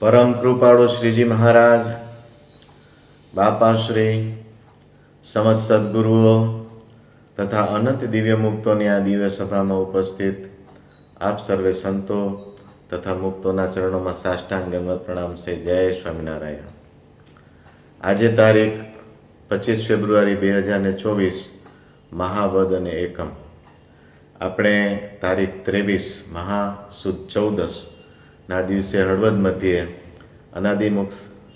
પરમ કૃપાળુ શ્રીજી મહારાજ, બાપાશ્રી, સમસ્ત સદગુરુઓ તથા અનંત દિવ્ય મુક્તોની આ દિવ્ય સભામાં ઉપસ્થિત આપ સર્વે સંતો તથા મુક્તોના ચરણોમાં સાષ્ટાંગ દંડવત પ્રણામ છે. જય સ્વામિનારાયણ. આજે તારીખ 25 ફેબ્રુઆરી 2024 મહાવદ અને એકમ. આપણે તારીખ 23 મહાસુદ 14ના દિવસે હળવદ મધ્યે અનાદિમુક્ત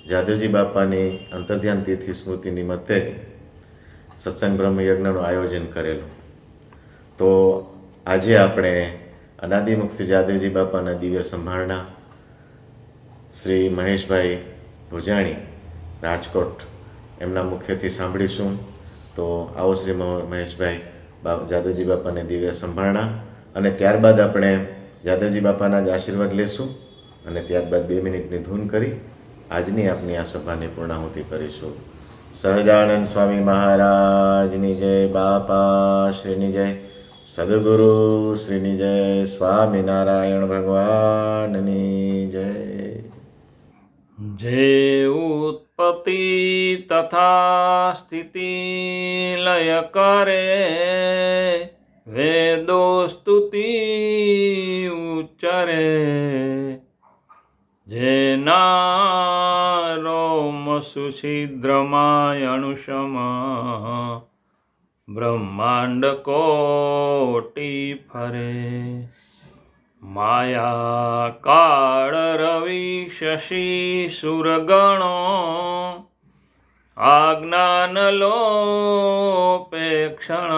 જાદવજી બાપાની અંતર્ધ્યાન તિથિ સ્મૃતિ નિમિત્તે સત્સંગ બ્રહ્મયજ્ઞનું આયોજન કરેલું. તો આજે આપણે અનાદિમુક્ત શ્રી જાદવજી બાપાના દિવ્ય સંભાળના શ્રી મહેશભાઈ ભુજાણી રાજકોટ એમના મુખ્યથી સાંભળીશું. તો આવો શ્રી મહેશભાઈ જાદવજી બાપાને દિવ્ય સંભાળના, અને ત્યારબાદ આપણે જાદવજી બાપાના જ આશીર્વાદ લેશું અને ત્યારબાદ 2 મિનિટની ધૂન કરી આજની આપની આ સભાની પૂર્ણાહુતિ કરીશું. સહજાનંદ સ્વામી મહારાજની જય, બાપા શ્રીની જય, સદગુરુ શ્રીની જય, સ્વામિનારાયણ ભગવાનની જય. જે ઉત્પત્તિ તથા સ્થિતિ લય કરે, વેદો સ્તુતિ ઉચ્ચરે, જેના રોમ સુછિદ્રમાય અણુષમ, બ્રહ્માંડ કોટી ફરે. માયા કાળ રવિ શશી સુરગણો, આજ્ઞાન લોપેક્ષણ,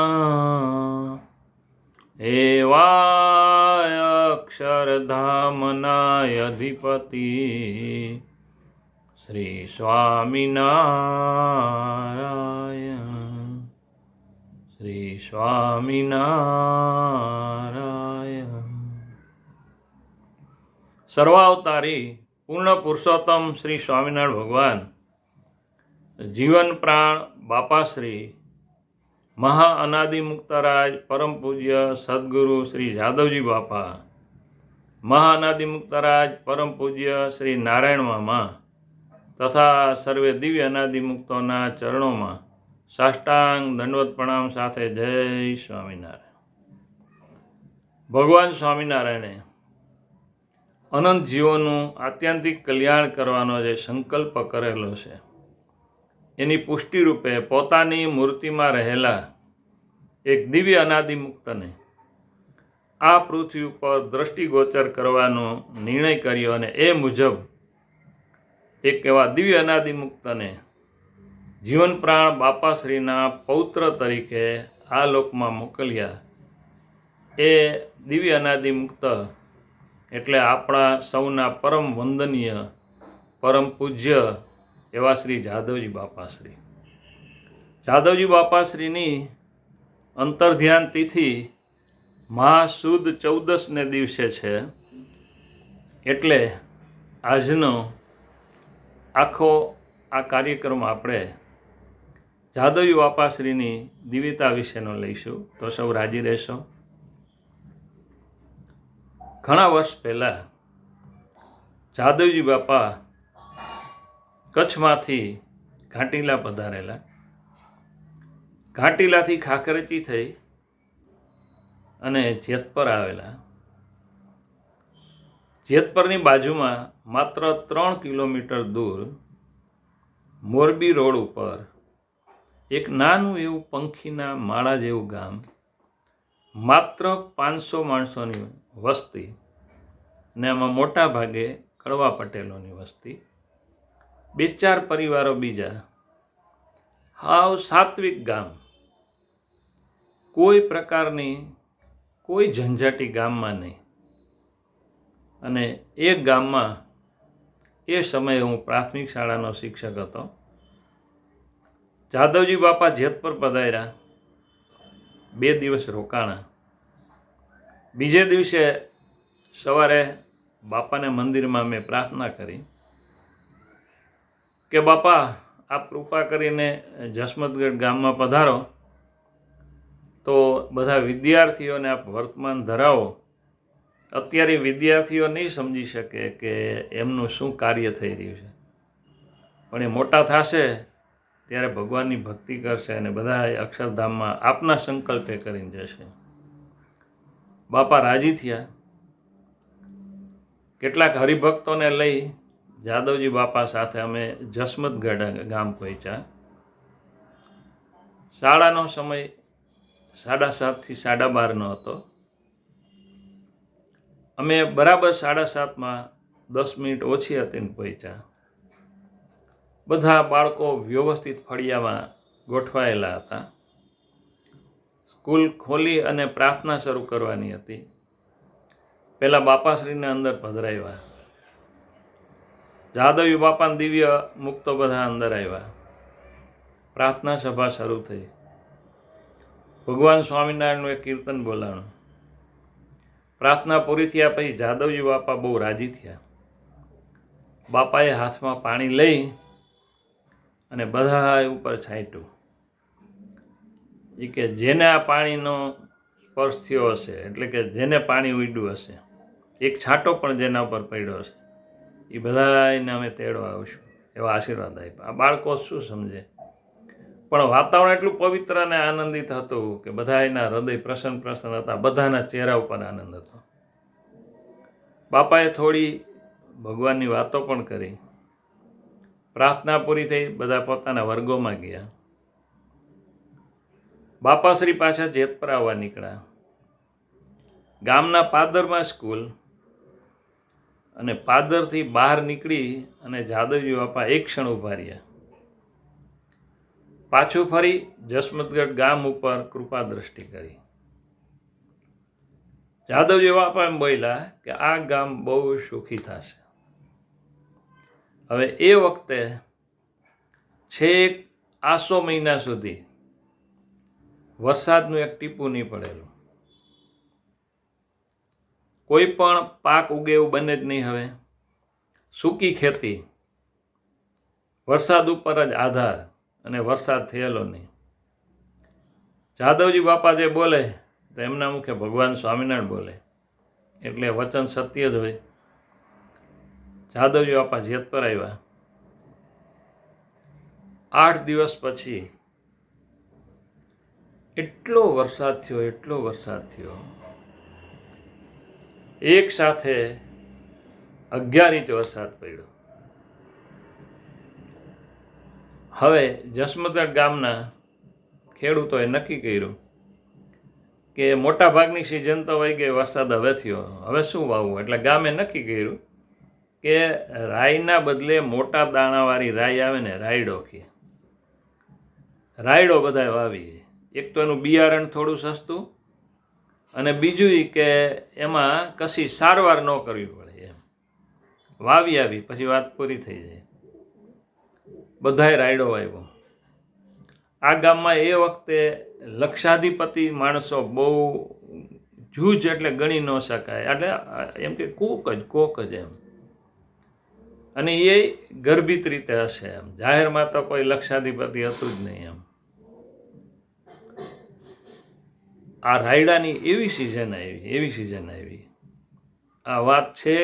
એવાય અક્ષરધામનાય અધિપતિ શ્રી સ્વામિનારાયણ. શ્રી સ્વામિનારાયણ. સર્વાવતારી પૂર્ણ પુરુષોત્તમ શ્રી સ્વામિનારાયણ ભગવાન, જીવન પ્રાણ બાપાશ્રી મહા અનાદિ મુક્તરાજ પરમ પૂજ્ય સદગુરુ શ્રી જાદવજી બાપા, મહા અનાદિ મુક્તરાજ પરમ પૂજ્ય શ્રી નારાયણ મામા તથા સર્વે દિવ્ય અનાદિ મુક્તોના ચરણોમાં સાષ્ટાંગ દંડવત પ્રણામ સાથે જય સ્વામિનારાયણ. ભગવાન સ્વામિનારાયણે અનંત જીવોનું આત્યંતિક કલ્યાણ કરવાનો જે સંકલ્પ કરેલો છે, એની પુષ્ટિ રૂપે પોતાની મૂર્તિમાં રહેલા એક દિવ્ય અનાદિ મુક્તને આ પૃથ્વી ઉપર દ્રષ્ટિગોચર કરવાનો નિર્ણય કર્યો, અને એ મુજબ એક એવા દિવ્ય અનાદિ મુક્તને જીવન પ્રાણ બાપાશ્રીના પૌત્ર તરીકે આ લોકમાં મોકલ્યા. એ દિવ્ય અનાદિ મુક્ત એટલે આપણા સૌના પરમ વંદનીય પરમ પૂજ્ય એવા શ્રી જાદવજી બાપાશ્રી. જાદવજી બાપાશ્રીની અંતર્ધ્યાન તિથિ મહાસુદ 14ને દિવસે છે. એટલે આજનો આખો આ કાર્યક્રમ આપણે જાદવજી બાપાશ્રીની દિવ્યતા વિશેનો લઈશું. તો સૌ રાજી રહેશો. ઘણા વર્ષ પહેલાં જાદવજી બાપા કચ્છમાંથી ઘાટીલા પધારેલા. ઘાટીલાથી ખાખરચી થઈ અને જેતપર આવેલા. જેતપરની બાજુમાં માત્ર 3 કિલોમીટર દૂર મોરબી રોડ ઉપર એક નાનું એવું પંખીના માળા જેવું ગામ, માત્ર 500 માણસોની વસ્તી, ને એમાં મોટા ભાગે કડવા પટેલોની વસ્તી, 2-4 પરિવારો બીજા. હાવ સાત્વિક ગામ. કોઈ પ્રકારની કોઈ ઝંઝાટી ગામમાં નહીં. અને એ ગામમાં એ સમયે હું પ્રાથમિક શાળાનો શિક્ષક હતો. જાદવજી બાપા જેતપર પધાર્યા. 2 દિવસ રોકાણા. બીજે દિવસે સવારે બાપાને મંદિરમાં મેં પ્રાર્થના કરી કે બાપા, આપ કૃપા કરીને જસમતગઢ ગામમાં પધારો તો બધા વિદ્યાર્થીઓને આપ વર્તમાન ધરાવો અત્યારે વિદ્યાર્થીઓ નહીં સમજી શકે કે એમનું શું કાર્ય થઈ રહ્યું છે, પણ એ મોટા થશે ત્યારે ભગવાનની ભક્તિ કરશે અને બધા અક્ષરધામમાં આપના સંકલ્પે કરીને જશે. બાપા રાજી થયા. કેટલાક હરિભક્તોને લઈ જાદવજી બાપા સાથે અમે જસમતગઢ ગામ પહોંચ્યા. શાળાનો સમય 7:30 થી 12:30 હતો. અમે બરાબર 7:30 10 મિનિટ ઓછી હતી ને પહોંચ્યા. બધા બાળકો વ્યવસ્થિત ફળિયામાં ગોઠવાયેલા હતા. સ્કૂલ ખોલી અને પ્રાર્થના શરૂ કરવાની હતી. પહેલાં બાપાશ્રીને અંદર પધરાવ્યા. જાદવજી બાપાના દિવ્ય મુક્તો બધા અંદર આવ્યા. પ્રાર્થના સભા શરૂ થઈ. ભગવાન સ્વામિનારાયણનું એક કીર્તન બોલાણું. પ્રાર્થના પૂરી થયા પછી જાદવજી બાપા બહુ રાજી થયા. બાપાએ હાથમાં પાણી લઈ અને બધા ઉપર છાંટ્યું. એ કે જેને આ પાણીનો સ્પર્શ થયો હશે, એટલે કે જેને પાણી ઉડ્યું હશે, એક છાંટો પણ જેના ઉપર પડ્યો હશે, એ બધાને અમે તેડવા આવશું, એવા આશીર્વાદ આપ્યા. આ બાળકો શું સમજે, પણ વાતાવરણ એટલું પવિત્ર અને આનંદિત હતું કે બધા એના હૃદય પ્રસન્ન હતા. બધાના ચહેરા ઉપર આનંદ હતો. બાપાએ થોડી ભગવાનની વાતો પણ કરી. પ્રાર્થના પૂરી થઈ. બધા પોતાના વર્ગોમાં ગયા. બાપાશ્રી પાછા જેતપુર આવવા નીકળ્યા. ગામના પાદરમાં સ્કૂલ, અને પાદરથી બહાર નીકળી અને જાદવજી બાપા એક ક્ષણ ઊભા રહ્યા. પાછું ફરી જસમતગઢ ગામ ઉપર કૃપા દ્રષ્ટિ કરી. જાદવજી બાપા એમ બોલ્યા કે આ ગામ બહુ સુખી થશે. હવે એ વખતે છેક આસો મહિના સુધી વરસાદનું એક ટીપું નહીં પડેલું. કોઈ પણ પાક ઉગે એવું બને જ નહીં. હવે સૂકી ખેતી, વરસાદ ઉપર જ આધાર, અને વરસાદ થયેલો નહીં. જાદવજી બાપા જે બોલે તો એમના મુખે ભગવાન સ્વામિનારાયણ બોલે, એટલે વચન સત્ય જ હોય. જાદવજી બાપા જેતપુર આવ્યા. 8 દિવસ પછી એટલો વરસાદ થયો, એક સાથે 11 ઇંચ વરસાદ પડ્યો. હવે જસમતગઢ ગામના ખેડૂતોએ નક્કી કર્યું કે મોટા ભાગની સિઝન તો વહી ગઈ, વરસાદ હવે થયો, હવે શું વાવવું? એટલે ગામે નક્કી કર્યું કે રાઈના બદલે મોટા દાણાવાળી રાઈ આવે ને, રાયડો કે રાયડો બધાએ વાવી. એક તો એનું બિયારણ થોડું સસ્તું, અને બીજું કે એમાં કશી સારવાર ન કરવી પડે. એમ વાવી આવી પછી વાત પૂરી થઈ જાય. બધાએ રાયડો વાવ્યો. આ ગામમાં એ વખતે લક્ષાધિપતિ માણસો બહુ જૂજ, એટલે ગણી ન શકાય, એટલે એમ કે કોક જ એમ. અને એ ગર્ભિત રીતે હશે. એમ જાહેરમાં તો કોઈ લક્ષાધિપતિ હતું જ નહીં. એમ આ રાયડાની એવી સિઝન આવી. આ વાત છે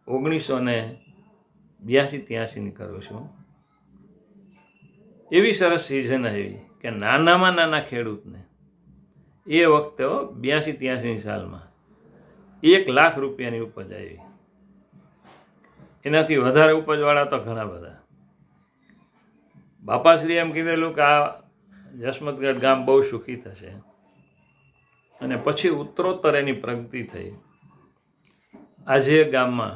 1982-83ની કરું છું. એવી સરસ સિઝન આવી કે નાનામાં નાના ખેડૂતને એ વખતે 82-83ની સાલમાં 1 લાખ રૂપિયાની ઉપજ આવી. એનાથી વધારે ઉપજવાળા તો ઘણા બધા. બાપાશ્રીએ એમ કીધેલું કે આ જસમતગઢ ગામ બહુ સુખી થશે. અને પછી ઉત્તરોત્તર એની પ્રગતિ થઈ. આજે ગામમાં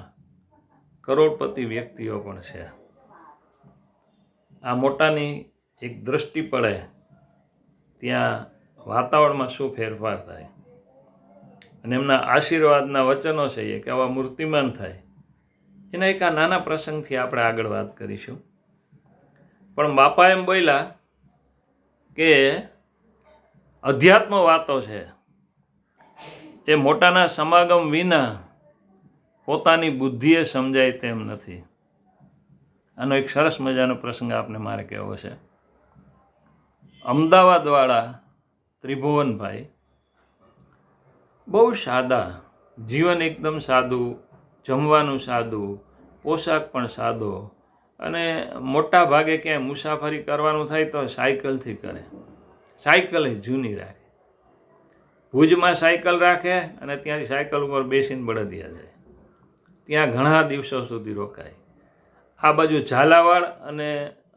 કરોડપતિ વ્યક્તિઓ પણ છે. આ મોટાની એક દૃષ્ટિ પડે ત્યાં વાતાવરણમાં શું ફેરફાર થાય, અને એમના આશીર્વાદના વચનો છે એ કેવા મૂર્તિમાન થાય. એના એક આ નાના પ્રસંગથી આપણે આગળ વાત કરીશું. પણ બાપા એમ બોલ્યા કે અધ્યાત્મ વાતો છે એ મોટાના સમાગમ વિના પોતાની બુદ્ધિએ સમજાય તેમ નથી. આનો એક સરસ મજાનો પ્રસંગ આપને મારે કહેવો છે. અમદાવાદવાળા ત્રિભુવનભાઈ બહુ સાદા, જીવન એકદમ સાદું, જમવાનું સાદું, પોશાક પણ સાદો, અને મોટા ભાગે ક્યાંય મુસાફરી કરવાનું થાય તો સાયકલથી કરે. સાયકલ એ જૂની રાખે. ભુજમાં સાયકલ રાખે અને ત્યાંથી સાયકલ ઉપર બેસીને બળદિયા જાય. ત્યાં ઘણા દિવસો સુધી રોકાય. આ બાજુ ઝાલાવાડ અને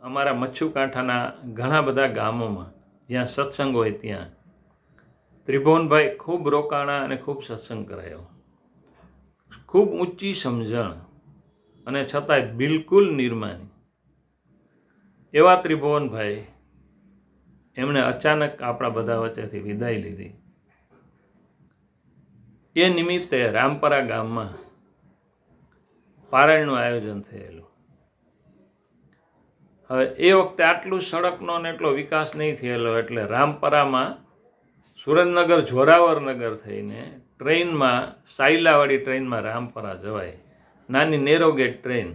અમારા મચ્છુકાંઠાના ઘણા બધા ગામોમાં જ્યાં સત્સંગ હોય ત્યાં ત્રિભુવનભાઈ ખૂબ રોકાણા અને ખૂબ સત્સંગ કરાયો. ખૂબ ઊંચી સમજણ અને છતાંય બિલકુલ નિર્માની એવા ત્રિભુવનભાઈ એમણે અચાનક આપણા બધા વચ્ચેથી વિદાય લીધી. એ નિમિત્તે રામપરા ગામમાં પારાયણનું આયોજન થયેલું. હવે એ વખતે આટલું સડકનો ને એટલો વિકાસ નહીં થયેલો, એટલે રામપરામાં સુરેન્દ્રનગર જોરાવરનગર થઈને ટ્રેનમાં, સાયલાવાળી ટ્રેનમાં રામપરા જવાય. નાની નેરોગેજ ટ્રેન.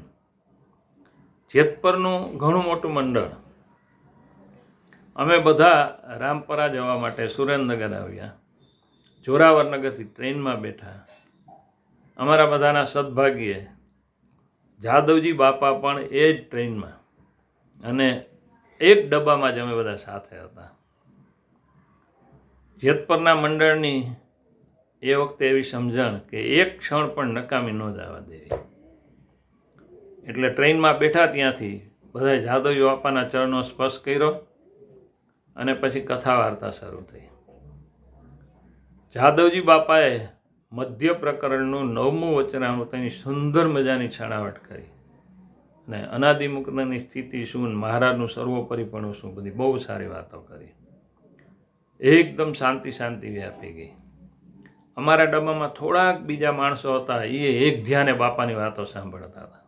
જેતપરનું ઘણું મોટું મંડળ. અમે બધા રામપરા જવા માટે સુરેન્દ્રનગર આવ્યા. જોરાવરનગરથી ટ્રેનમાં બેઠા. અમારા બધાના સદભાગ્યે જાદવજી બાપા પણ એ જ ટ્રેનમાં, અને એક ડબ્બામાં જ અમે બધા સાથે હતા. જેતપરના મંડળની એ વખતે એવી સમજણ કે એક ક્ષણ પણ નકામી ન જવા દેવી. એટલે ટ્રેનમાં બેઠા ત્યાંથી બધાએ જાદવજી બાપાના ચરણો સ્પર્શ કર્યો અને પછી કથા વાર્તા શરૂ થઈ. જાદવજી બાપાએ મધ્ય પ્રકરણનું 9મું વચનામૃતની સુંદર મજાની છણાવટ કરી અને અનાદિમુક્તની સ્થિતિ શું, મહારાજનું સર્વોપરીપણું શું, બધી બહુ સારી વાતો કરી. એકદમ શાંતિ વ્યાપી ગઈ. અમારા ડબ્બામાં થોડાક બીજા માણસો હતા, એ એક ધ્યાને બાપાની વાતો સાંભળતા હતા.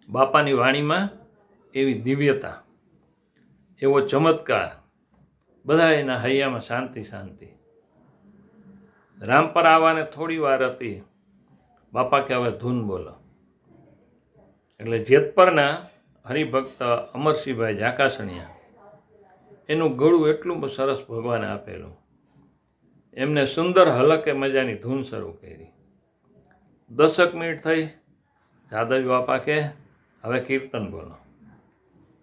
બાપાની વાણીમાં એવી દિવ્યતા, એવો ચમત્કાર, બધા એના હૈયામાં શાંતિ. રામપરા આવવાને થોડી વાર હતી, બાપા કે હવે ધૂન બોલો. એટલે જેતપરના હરિભક્ત અમરસિંહભાઈ ઝાકાસણિયા, એનું ગળું એટલું સરસ ભગવાને આપેલું, એમને સુંદર હલકે મજાની ધૂન શરૂ કરી. 10 મિનિટ થઈ, જાદવજી બાપા કે હવે કીર્તન બોલો.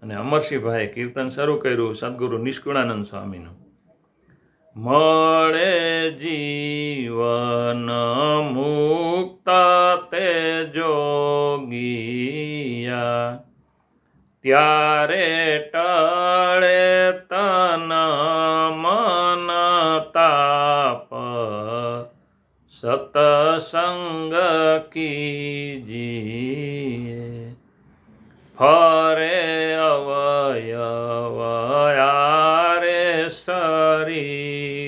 અને અમરસિંહભાઈએ કીર્તન શરૂ કર્યું સદગુરુ નિષ્કુળાનંદ સ્વામીનું. મળે જીવન મુક્ત તે જોગિયા, ત્યારે ટળે તન મન તાપ, સતસંગ કીજીએ. ફરે અવયવ યારે શરીરના,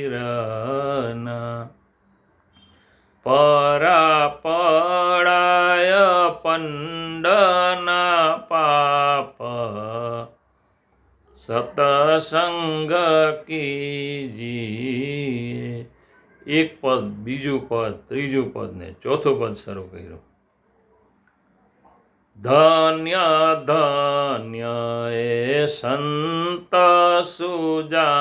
પરા પડાય પંડના પાપ, સતસંગ કીજીએ. એક પદ, બીજું પદ, ત્રીજું પદ ને ચોથું પદ શરૂ કર્યું. ધન્ય ધન્ય એ સંત સુજાણને,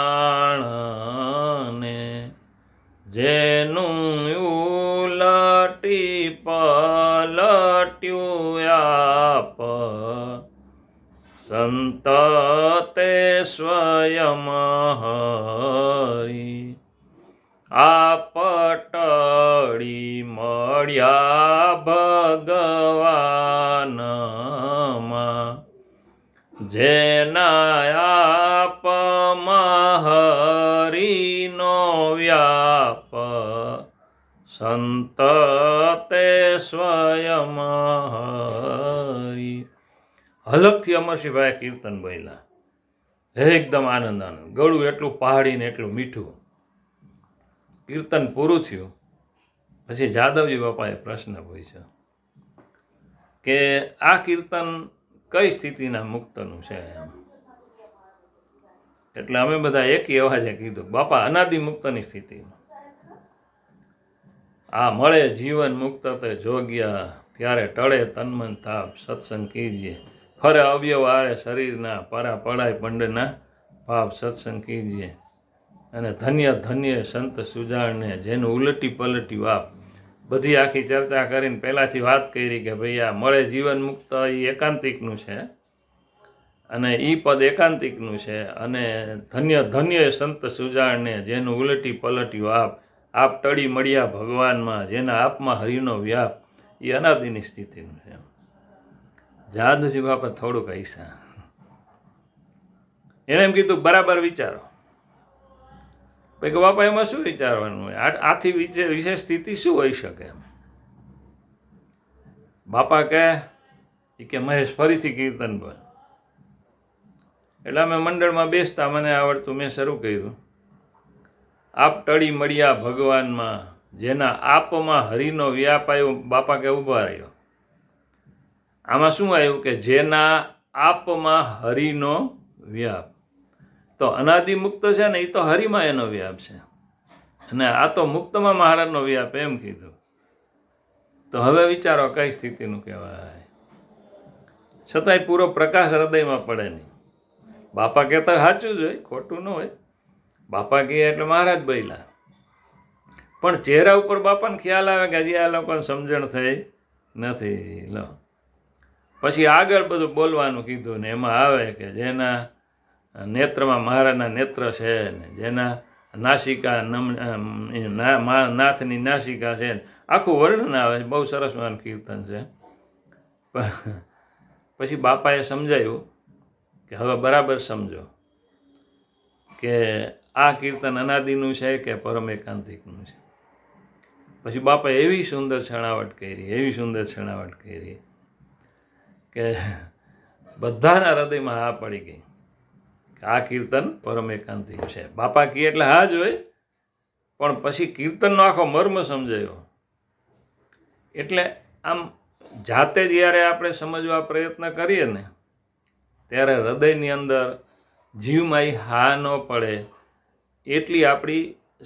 જેનું ઉલટી પલટ્યું આપ, સંત તે સ્વયં હરિ. આપ ટળી મળ્યા ભગવાનમાં, જેના આપમાં હરિનો વ્યાપ, સંત તે સ્વયં હરિ. હલકથી અમરસિંહભાઈ કીર્તન બોલ્યા. એકદમ આનંદ, ગળું એટલું પહાડી ને એટલું મીઠું. કીર્તન પૂરું થયું પછી જાદવજી બાપાએ પ્રશ્ન પૂછ્યો કે આ કીર્તન કઈ સ્થિતિના મુક્તનું છે એમ. એટલે અમે બધા એકી અવાજે કીધું, બાપા અનાદિ મુક્તની સ્થિતિ. આ મળે જીવન મુક્ત તે જોગ્યા, ત્યારે ટળે તન્મન તાપ, સત્સંગ કીજીએ. ફરે અવયવ આરે શરીરના, પરા પડાય પંડના પાપ, સત્સંગ કીજીએ. અને ધન્ય ધન્ય સંત સુજાણને જેનું ઉલટી પલટી વાપ. બધી આખી ચર્ચા કરીને પહેલાંથી વાત કરી કે ભાઈ આ મળે જીવન મુક્ત એ એકાંતિકનું છે, અને એ પદ એકાંતિકનું છે, અને ધન્ય ધન્ય સંત સુજાણને જેનું ઉલટી પલટી વાપ. આપ ટળી મળ્યા ભગવાનમાં જેના આપમાં હરિનો વ્યાપ. એ અનાદિની સ્થિતિનું છે. જાદવજી બાપા થોડુંક હૈસા. એણે એમ કીધું બરાબર વિચારો. પછી કે બાપા એમાં શું વિચારવાનું હોય, આથી વિશેષ સ્થિતિ શું હોઈ શકે એમ. બાપા કે મહેશ ફરીથી કીર્તન બોલ. એટલે અમે મંડળમાં બેસતા, મને આવડતું, મેં શરૂ કર્યું. આપ ટળી મળ્યા ભગવાનમાં જેના આપમાં હરિનો વ્યાપ આવ્યો. બાપા કે ઊભા રહ્યો. આમાં શું આવ્યું કે જેના આપમાં હરિનો વ્યાપ. તો અનાદિ મુક્ત છે ને, એ તો હરિમાં એનો વ્યાપ છે, અને આ તો મુક્તમાં મહારાજનો વ્યાપ, એમ કીધું. તો હવે વિચારો કઈ સ્થિતિનું કહેવાય. છતાંય પૂરો પ્રકાશ હૃદયમાં પડે નહીં. બાપા કહેતા સાચું જ હોય, ખોટું ન હોય. બાપા કહે એટલે મહારાજ બોલ્યા, પણ ચહેરા ઉપર બાપાને ખ્યાલ આવે કે હજી આ લોકોને સમજણ થઈ નથી. લો પછી આગળ બધું બોલવાનું કીધું ને એમાં આવે કે જેના નેત્રમાં મહારાજના નેત્ર છે, ને જેના નાસિકા નાથની નાસિકા છે, આખું વર્ણન આવે છે. બહુ સરસ મજાનું કીર્તન છે. પછી બાપાએ સમજાયું કે હવે બરાબર સમજો કે આ કીર્તન અનાદિનું છે કે પરમ એકાંતિકનું છે. પછી બાપાએ એવી સુંદર છણાવટ કરી કે બધાના હૃદયમાં હા પડી ગઈ કે આ કીર્તન પરમ એકાંતિક છે. બાપા કહે એટલે હા જ હોય, પણ પછી કીર્તનનો આખો મર્મ સમજાયો. એટલે આમ જાતે જ્યારે આપણે સમજવા પ્રયત્ન કરીએ ને, ત્યારે હૃદયની અંદર જીવમાં એ હા ન પડે એટલી આપણી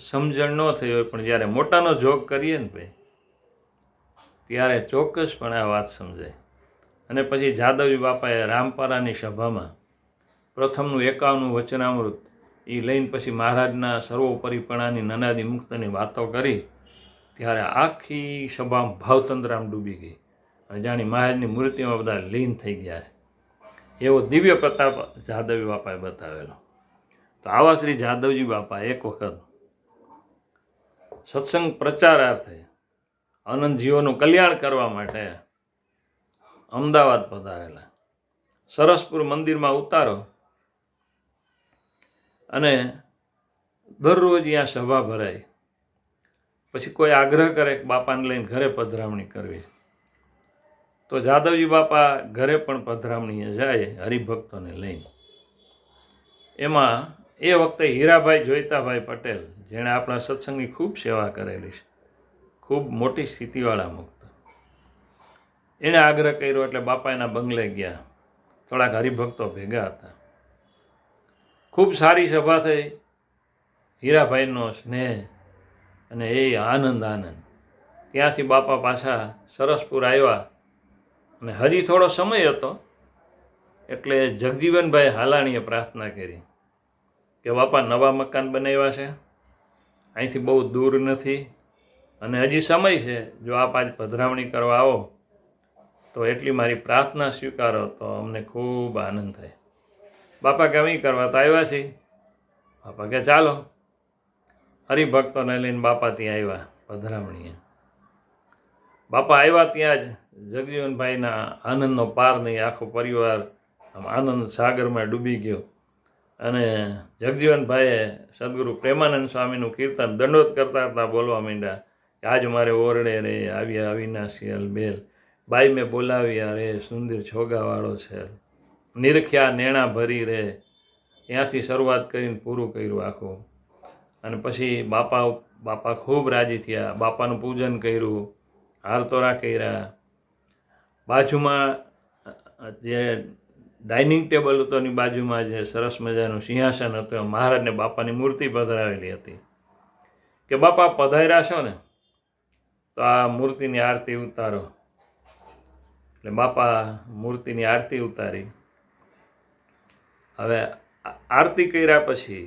સમજણ ન થઈ હોય, પણ જ્યારે મોટાનો જોગ કરીએ ને ભાઈ, ત્યારે ચોક્કસપણે આ વાત સમજાય. અને પછી જાદવજી બાપાએ રામપરાની સભામાં પ્રથમનું 51 વચનામૃત એ લઈને પછી મહારાજના સર્વોપરીપણાની નનાદી મુક્તની વાતો કરી, ત્યારે આખી સભામાં ભાવતંત્રામ ડૂબી ગઈ, અને જાણી મહારાજની મૂર્તિમાં બધા લીન થઈ ગયા છે. એવો દિવ્ય પ્રતાપ જાદવજી બાપાએ બતાવેલો. તો આવા શ્રી જાદવજી બાપા એક વખત સત્સંગ પ્રચારાર્થે અનંત જીવોનું કલ્યાણ કરવા માટે અમદાવાદ પધારેલા. સરસપુર મંદિરમાં ઉતારો, અને દરરોજ અહીંયા સભા ભરાય. પછી કોઈ આગ્રહ કરે કે બાપાને લઈને ઘરે પધરામણી કરવી, તો જાદવજી બાપા ઘરે પણ પધરામણીએ જાય હરિભક્તોને લઈને. એમાં એ વખતે હીરાભાઈ જોઈતાભાઈ પટેલ, જેણે આપણા સત્સંગની ખૂબ સેવા કરેલી છે, ખૂબ મોટી સ્થિતિવાળા મુક્ત, એણે આગ્રહ કર્યો એટલે બાપા એના બંગલે ગયા. થોડાક હરિભક્તો ભેગા હતા. ખૂબ સારી સભા થઈ. હીરાભાઈનો સ્નેહ અને એ આનંદ. ત્યાંથી બાપા પાછા સરસપુર આવ્યા, અને હજી થોડો સમય હતો એટલે જગજીવનભાઈ હાલાણીએ પ્રાર્થના કરી કે બાપા નવા મકાન બનાવ્યા છે, અહીંથી બહુ દૂર નથી, અને હજી સમય છે, જો આપ આજ પધરામણી કરવા આવો તો એટલી મારી પ્રાર્થના સ્વીકારો તો અમને ખૂબ આનંદ થાય. બાપા કે અમે કરવા તો આવ્યા છીએ. બાપા કે ચાલો. હરિભક્તોને લઈને બાપા ત્યાં આવ્યા પધરામણીએ. બાપા આવ્યા ત્યાં જ જગજીવનભાઈના આનંદનો પાર નહીં. આખો પરિવાર આનંદ સાગરમાં ડૂબી ગયો, અને જગજીવનભાઈએ સદગુરુ પ્રેમાનંદ સ્વામીનું કીર્તન દંડોત કરતા બોલવા માંડ્યા કે આજ મારે ઓરડે રે આવ્યા અવિનાશી અલબેલ, બાઈ મેં બોલાવ્યા રે સુંદર છોગાવાળો છે, નિરખ્યા નેણા ભરી રે. ત્યાંથી શરૂઆત કરીને પૂરું કર્યું આખું. અને પછી બાપા ખૂબ રાજી થયા. બાપાનું પૂજન કર્યું, હારતોરા કર્યા. બાજુમાં જે ડાઇનિંગ ટેબલ હતો એની બાજુમાં જે સરસ મજાનું સિંહાસન હતું, એમાં મહારાજને બાપાની મૂર્તિ પધરાવેલી હતી કે બાપા પધાર્યા છો ને તો આ મૂર્તિની આરતી ઉતારો. એટલે બાપા મૂર્તિની આરતી ઉતારી. હવે આરતી કર્યા પછી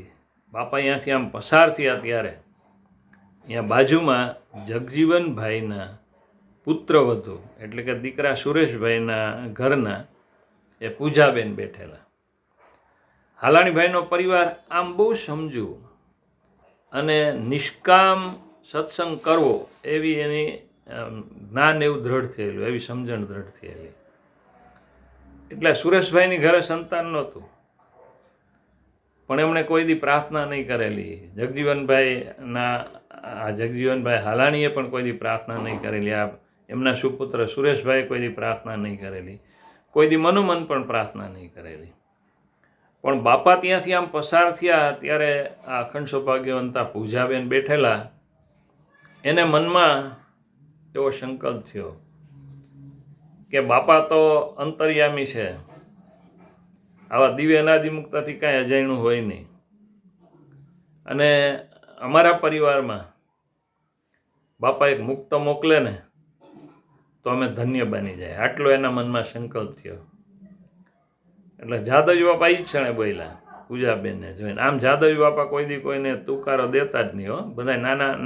બાપા અહીંયાથી આમ પસાર થયા ત્યારે અહીંયા બાજુમાં જગજીવનભાઈના પુત્રવધુ એટલે કે દીકરા સુરેશભાઈના ઘરના એ પૂજાબેન બેઠેલા. હાલાણીભાઈનો પરિવાર આમ બહુ સમજુ અને નિષ્કામ સત્સંગ કરવો એવી એની જ્ઞાન એવું દ્રઢ થયેલું, એવી સમજણ દ્રઢ થયેલી. એટલે સુરેશભાઈની ઘરે સંતાન નહોતું, પણ એમણે કોઈ દી પ્રાર્થના નહીં કરેલી. જગજીવનભાઈ હાલાણીએ પણ કોઈ દી પ્રાર્થના નહીં કરેલી. આ એમના સુપુત્ર સુરેશભાઈએ કોઈ દી પ્રાર્થના નહીં કરેલી, કોઈ દી મનોમન પણ પ્રાર્થના નહીં કરેલી. પણ બાપા ત્યાંથી આમ પસાર થયા ત્યારે આ અખંડ સૌભાગ્યવંતા પૂજાબેન બેઠેલા, એને મનમાં એવો સંકલ્પ થયો કે બાપા તો અંતર્યામી છે, આવા દિવ્ય અનાદિમુક્તથી કાંઈ અજાણ્યું હોય નહીં, અને અમારા પરિવારમાં બાપા એક મુક્ત મોકલે ને તો અમે ધન્ય બની જાય, આટલો એના મનમાં સંકલ્પ થયો. એટલે જાદવજી બાપા એ જ ક્ષણે બોલ્યા પૂજાબેનને જોઈને. આમ જાદવજી બાપા કોઈ દી કોઈને તુકારો દેતા જ નહીં હો, બધા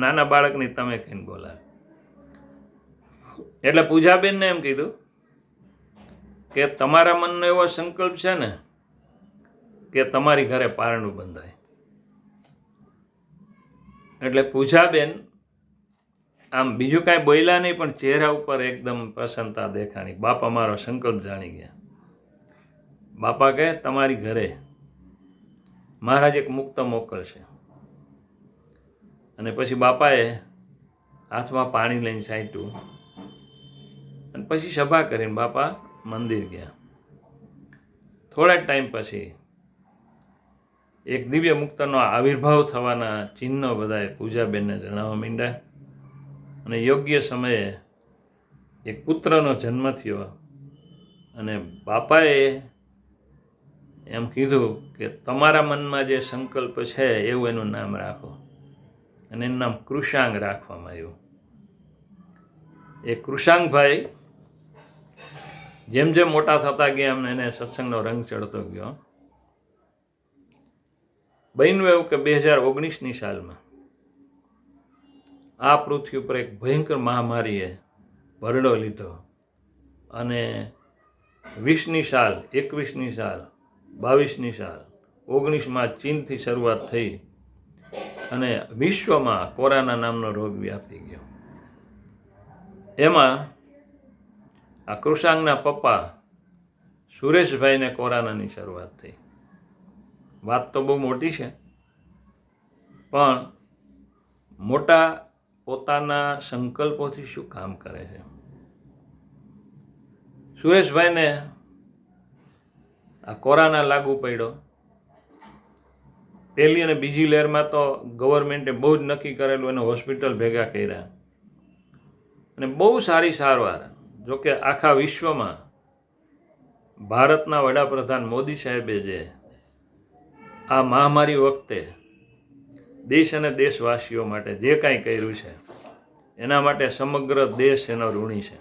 નાના બાળકની તમે કહીને બોલાવે. એટલે પૂજાબેનને એમ કીધું કે તમારા મનનો એવો સંકલ્પ છે ને કે તમારી ઘરે પારણું બંધાય. એટલે પૂજાબેન આમ બીજું કાંઈ બોલ્યા નહીં, પણ ચહેરા ઉપર એકદમ પ્રસન્નતા દેખાણી. બાપા મારો સંકલ્પ જાણી ગયા. બાપા કહે તમારી ઘરે મહારાજ એક મુક્ત મોકલશે. અને પછી બાપાએ હાથમાં પાણી લઈને છાંટ્યું અને પછી સભા કરીને બાપા મંદિર ગયા. થોડા ટાઈમ પછી એક દિવ્ય મુક્તનો આવિર્ભાવ થવાના ચિહ્નો બધાએ પૂજાબેનને જણાવવા માંડ્યા. અને યોગ્ય સમયે એક પુત્રનો જન્મ થયો. અને બાપાએ એમ કીધું કે તમારા મનમાં જે સંકલ્પ છે એવું એનું નામ રાખો, અને એનું નામ કૃષાંગ રાખવામાં આવ્યું. એ કૃષાંગભાઈ જેમ જેમ મોટા થતા ગયા એમ એને સત્સંગનો રંગ ચડતો ગયો. બન્યું એવું કે 2019ની સાલમાં આ પૃથ્વી ઉપર એક ભયંકર મહામારીએ ભરડો લીધો, અને 20ની સાલ, 21ની સાલ, 22ની સાલ, 19માં ચીનથી શરૂઆત થઈ અને વિશ્વમાં કોરોના નામનો રોગ વ્યાપી ગયો. એમાં આ કૃષાંગના પપ્પા સુરેશભાઈને કોરોનાની શરૂઆત થઈ. વાત તો બહુ મોટી છે, પણ મોટા પોતાના સંકલ્પોથી શું કામ કરે છે. સુરેશભાઈને આ કોરોના લાગુ પડ્યો. પહેલી અને બીજી લહેરમાં તો ગવર્મેન્ટે બહુ જ નક્કી કરેલું, એને હોસ્પિટલ ભેગા કર્યા અને બહુ સારી સારવાર. જોકે આખા વિશ્વમાં ભારતના વડાપ્રધાન મોદી સાહેબે જે આ મહામારી વખતે દેશ અને દેશવાસીઓ માટે જે કાંઈ કર્યું છે એના માટે સમગ્ર દેશ એનો ઋણી છે.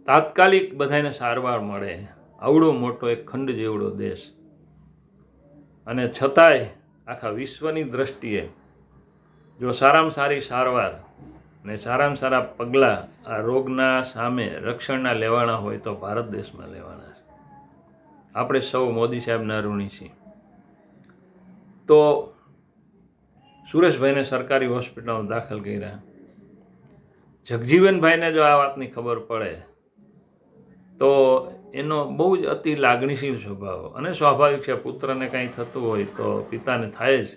તાત્કાલિક બધાને સારવાર મળે, આવડો મોટો એક ખંડ જેવડો દેશ, અને છતાંય આખા વિશ્વની દ્રષ્ટિએ જો સારામાં સારી સારવાર ને સારામાં સારા પગલાં આ રોગના સામે રક્ષણના લેવાના હોય તો ભારત દેશમાં લેવાના છે. આપણે સૌ મોદી સાહેબના ઋણી છીએ. તો સુરેશભાઈને સરકારી હોસ્પિટલમાં દાખલ કર્યા. જગજીવનભાઈને જો આ વાતની ખબર પડે તો એનો બહુ જ અતિ લાગણીશીલ સ્વભાવ, અને સ્વાભાવિક છે, પુત્રને કંઈ થતું હોય તો પિતાને થાય જ.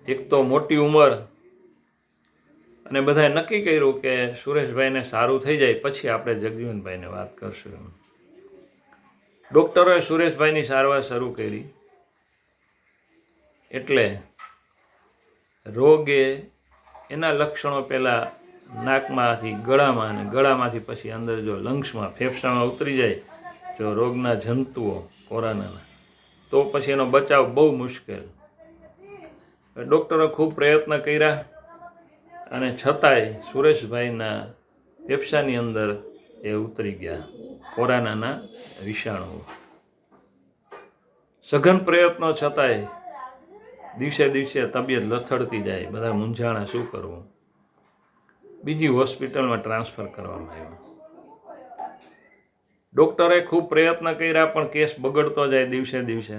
એક તો મોટી ઉંમર, અને બધાએ નક્કી કર્યું કે સુરેશભાઈને સારું થઈ જાય પછી આપણે જગજીવનભાઈને વાત કરશું. એમ ડૉક્ટરોએ સુરેશભાઈની સારવાર શરૂ કરી. એટલે રોગે એના લક્ષણો પહેલાં નાકમાંથી ગળામાં, અને ગળામાંથી પછી અંદર જો લંગ્સમાં, ફેફસામાં ઉતરી જાય જો રોગના જંતુઓ કોરોનાના, તો પછી એનો બચાવ બહુ મુશ્કેલ. ડૉક્ટરો ખૂબ પ્રયત્ન કર્યા, અને છતાંય સુરેશભાઈના ફેફસાની અંદર એ ઉતરી ગયા કોરોનાના વિષાણુઓ. સઘન પ્રયત્નો છતાંય દિવસે દિવસે તબિયત લથડતી જાય, બધા મૂંઝાણા શું કરવું. બીજી હોસ્પિટલમાં ટ્રાન્સફર કરવામાં આવ્યો. ડૉક્ટરે ખૂબ પ્રયત્ન કર્યા પણ કેસ બગડતો જાય દિવસે દિવસે,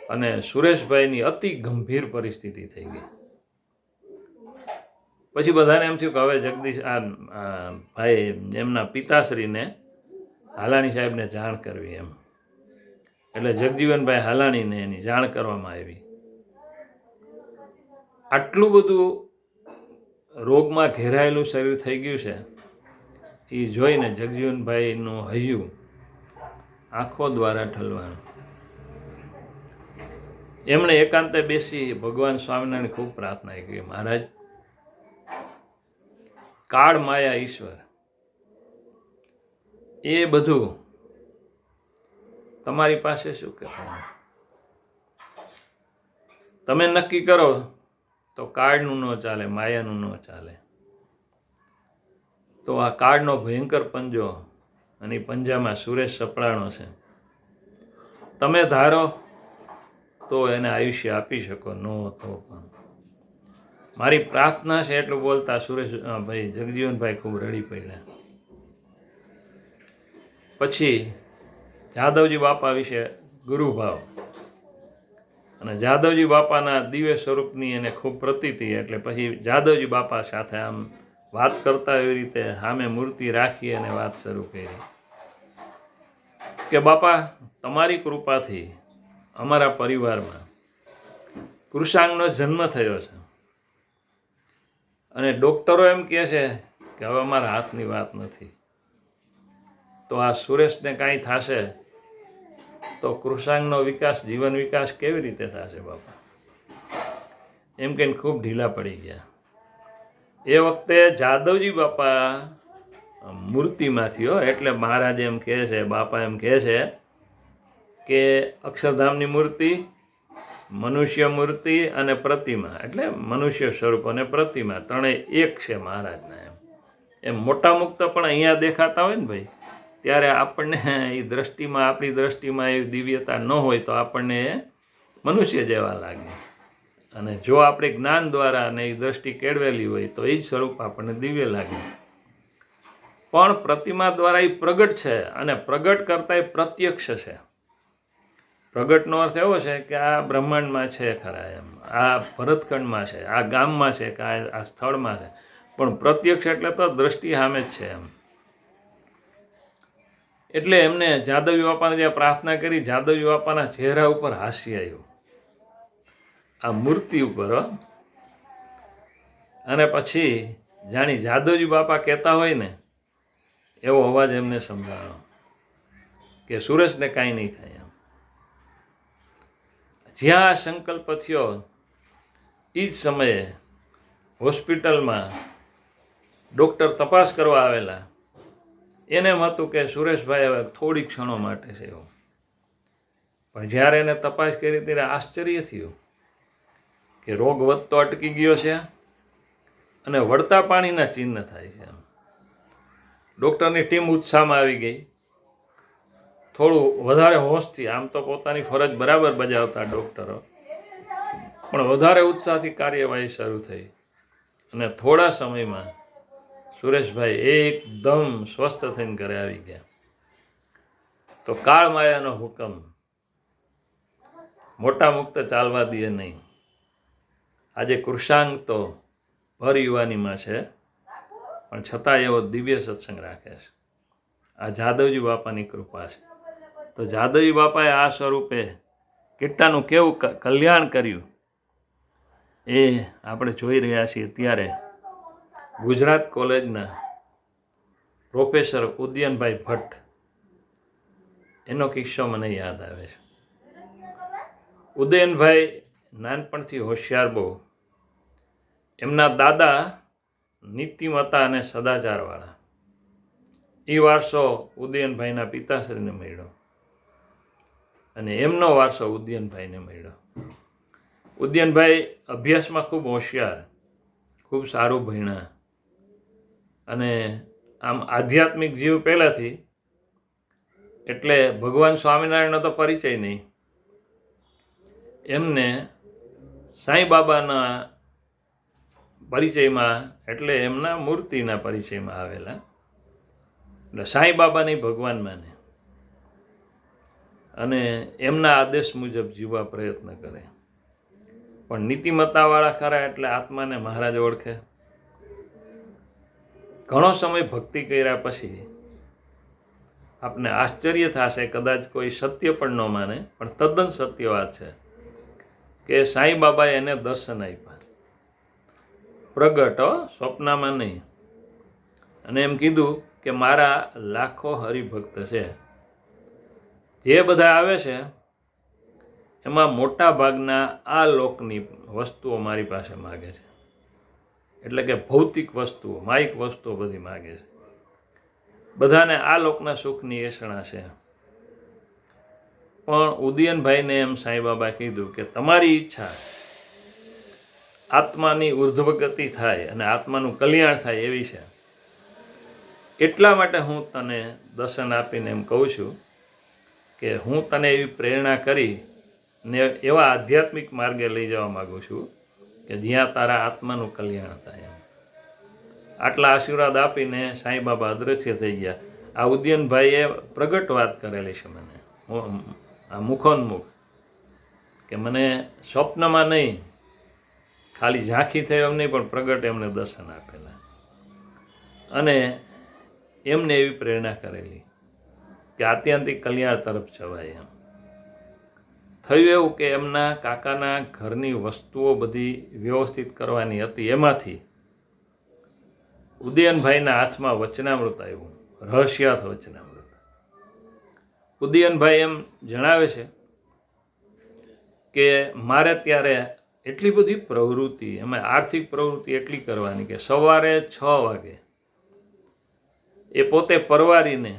અને સુરેશભાઈની અતિ ગંભીર પરિસ્થિતિ થઈ ગઈ. પછી બધાને એમ થયું કે હવે જગદીશ આ ભાઈ એમના પિતાશ્રીને હાલાણી સાહેબને જાણ કરવી એમ. એટલે જગજીવનભાઈ હાલાણીને એની જાણ કરવામાં આવી. આટલું બધું રોગમાં ઘેરાયેલું શરીર થઈ ગયું છે એ જોઈને જગજીવનભાઈનું હૈયું આંખો દ્વારા ઠલવાનું. એમણે એકાંતે બેસી ભગવાન સ્વામિનારાયણ ખૂબ પ્રાર્થના કરી, મહારાજ કાળ માયા ઈશ્વર એ બધું તમારી પાસે શું કહેવાનું, તમે નક્કી કરો તો કાળનું ન ચાલે, માયાનું ન ચાલે. તો આ કાળનો ભયંકર પંજો અને એ પંજામાં સુરેશ સપડાણો છે. તમે ધારો તો એને આયુષ્ય આપી શકો, ન તો પણ મારી પ્રાર્થના છે એટલું બોલતા સુરેશ ભાઈ જગજીવનભાઈ ખૂબ રડી પડ્યા. પછી જાદવજી બાપા વિશે ગુરુભાવ અને જાદવજી બાપાના દિવ્ય સ્વરૂપની એને ખૂબ પ્રતીતિ, એટલે પછી જાદવજી બાપા સાથે આમ વાત કરતા એવી રીતે સામે મૂર્તિ રાખી અને વાત શરૂ કરી કે બાપા તમારી કૃપાથી અમારા પરિવારમાં કૃષાંગનો જન્મ થયો છે, અને ડૉક્ટરો એમ કહે છે કે હવે અમારા હાથની વાત નથી. તો આ સુરેશને કાંઈ થશે તો કૃષાંગનો વિકાસ, જીવન વિકાસ કેવી રીતે થશે બાપા, એમ કહીને ખૂબ ઢીલા પડી ગયા. એ વખતે જાદવજી બાપા મૂર્તિમાંથી એટલે મહારાજ એમ કહે છે, બાપા એમ કહે છે કે અક્ષરધામની મૂર્તિ, મનુષ્ય મૂર્તિ અને પ્રતિમા, એટલે મનુષ્ય સ્વરૂપ અને પ્રતિમા ત્રણેય એક છે મહારાજના. એમ મોટા મુક્ત પણ અહીંયા દેખાતા હોય ને ભાઈ, ત્યારે આપણને એ દ્રષ્ટિમાં, આપણી દ્રષ્ટિમાં એ દિવ્યતા ન હોય તો આપણને મનુષ્ય જેવા લાગે, અને જો આપણે જ્ઞાન દ્વારા અને એ દ્રષ્ટિ કેળવેલી હોય તો એ જ સ્વરૂપ આપણને દિવ્ય લાગે. પણ પ્રતિમા દ્વારા એ પ્રગટ છે, અને પ્રગટ કરતાં એ પ્રત્યક્ષ છે. પ્રગટનો અર્થ એવો છે કે આ બ્રહ્માંડમાં છે ખરા, એમ આ ભરતખંડમાં છે, આ ગામમાં છે કે આ સ્થળમાં છે, પણ પ્રત્યક્ષ એટલે તો દ્રષ્ટિ સામે જ છે એમ. એટલે એમને જાદવજી બાપાને જ્યાં પ્રાર્થના કરી, જાદવજી બાપાના ચહેરા ઉપર હાસ્ય આવ્યું, આ મૂર્તિ ઉપર. અને પછી જાણી જાદવજી બાપા કહેતા હોય ને એવો અવાજ એમને સંભળાયો કે સુરેશને કાંઈ નહીં થાય એમ. જ્યાં સંકલ્પ થયો એ જ સમયે હોસ્પિટલમાં ડૉક્ટર તપાસ કરવા આવેલા, એને એમ હતું કે સુરેશભાઈ હવે થોડી ક્ષણો માટે છે એવું. પણ જ્યારે એને તપાસ કરી ત્યારે આશ્ચર્ય થયું કે રોગ વધતો અટકી ગયો છે અને વળતા પાણીના ચિહ્ન થાય છે. ડૉક્ટરની ટીમ ઉત્સાહમાં આવી ગઈ. થોડું વધારે હોશથી, આમ તો પોતાની ફરજ બરાબર બજાવતા ડૉક્ટરો, પણ વધારે ઉત્સાહથી કાર્યવાહી શરૂ થઈ, અને થોડા સમયમાં સુરેશભાઈ એકદમ સ્વસ્થ થઈને ઘરે આવી ગયા. તો કાળ માયાનો હુકમ મોટા મુક્ત ચાલવા દે નહીં. આજે કૃષાંગ તો ભર યુવાનીમાં છે, પણ છતાં એવો દિવ્ય સત્સંગ રાખે છે. આ જાદવજી બાપાની કૃપા છે. તો જાદવજી બાપાએ આ સ્વરૂપે કેટલાનું કેવું કલ્યાણ કર્યું એ આપણે જોઈ રહ્યા છીએ. ત્યારે ગુજરાત કોલેજના પ્રોફેસર ઉદયનભાઈ ભટ્ટ, એનો કિસ્સો મને યાદ આવે છે. ઉદયનભાઈ નાનપણથી હોશિયાર બહુ. એમના દાદા નીતિમતા અને સદાચારવાળા. એ વારસો ઉદયનભાઈના પિતાશ્રીને મળ્યો, અને એમનો વારસો ઉદયનભાઈને મળ્યો. ઉદયનભાઈ અભ્યાસમાં ખૂબ હોશિયાર, ખૂબ સારું ભણ્યા, અને આમ આધ્યાત્મિક જીવ પહેલાંથી, એટલે ભગવાન સ્વામિનારાયણનો તો પરિચય નહીં. એમને સાંઈ બાબાના પરિચયમાં એટલે એમના મૂર્તિના પરિચયમાં આવેલા, એટલે સાંઈ બાબાની ભગવાન માને અને એમના આદેશ મુજબ જીવવા પ્રયત્ન કરે. પણ નીતિમત્તાવાળા ખરા એટલે આત્માને મહારાજ ઓળખે. ઘણો સમય ભક્તિ કર્યા પછી આપને આશ્ચર્ય થશે, કદાચ કોઈ સત્ય પણ ન માને, પણ તદ્દન સત્ય વાત છે કે સાંઈ બાબાએ એને દર્શન આપ્યા, પ્રગટ, સ્વપ્નમાં નહીં, અને એમ કીધું કે મારા લાખો હરિભક્ત છે, જે બધા આવે છે એમાં મોટા ભાગના આ લોકની વસ્તુઓ મારી પાસે માગે છે, એટલે કે ભૌતિક વસ્તુઓ, માયિક વસ્તુઓ બધી માગે છે. બધાને આ લોકના સુખની એષણા છે. પણ ઉદયનભાઈને એમ સાંઈબાબા કીધું કે તમારી ઈચ્છા આત્માની ઉર્ધ્વગતિ થાય અને આત્માનું કલ્યાણ થાય એવી છે, એટલા માટે હું તને દર્શન આપીને એમ કહું છું કે હું તને એવી પ્રેરણા કરી ને એવા આધ્યાત્મિક માર્ગે લઈ જવા માગું છું કે જ્યાં તારા આત્માનું કલ્યાણ થાય. આટલા આશીર્વાદ આપીને સાંઈ બાબા અદૃશ્ય થઈ ગયા. આ ઉદયનભાઈએ પ્રગટ વાત કરેલી છે મને, આ મુખોન્મુખ, કે મને સ્વપ્નમાં નહીં, ખાલી ઝાંખી થઈ એમ નહીં, પણ પ્રગટ એમને દર્શન આપેલા અને એમને એવી પ્રેરણા કરેલી કે આત્યંતિક કલ્યાણ તરફ જવાય. એમ થયું એવું કે એમના કાકાના ઘરની વસ્તુઓ બધી વ્યવસ્થિત કરવાની હતી, એમાંથી ઉદયનભાઈના હાથમાં વચનામૃત આવ્યું, રહસ્યાર્થ વચનામૃત. ઉદયનભાઈ એમ જણાવે છે કે મારે ત્યારે એટલી બધી પ્રવૃત્તિ, એમાં આર્થિક પ્રવૃત્તિ એટલી કરવાની કે સવારે 6 વાગે એ પોતે પરવારીને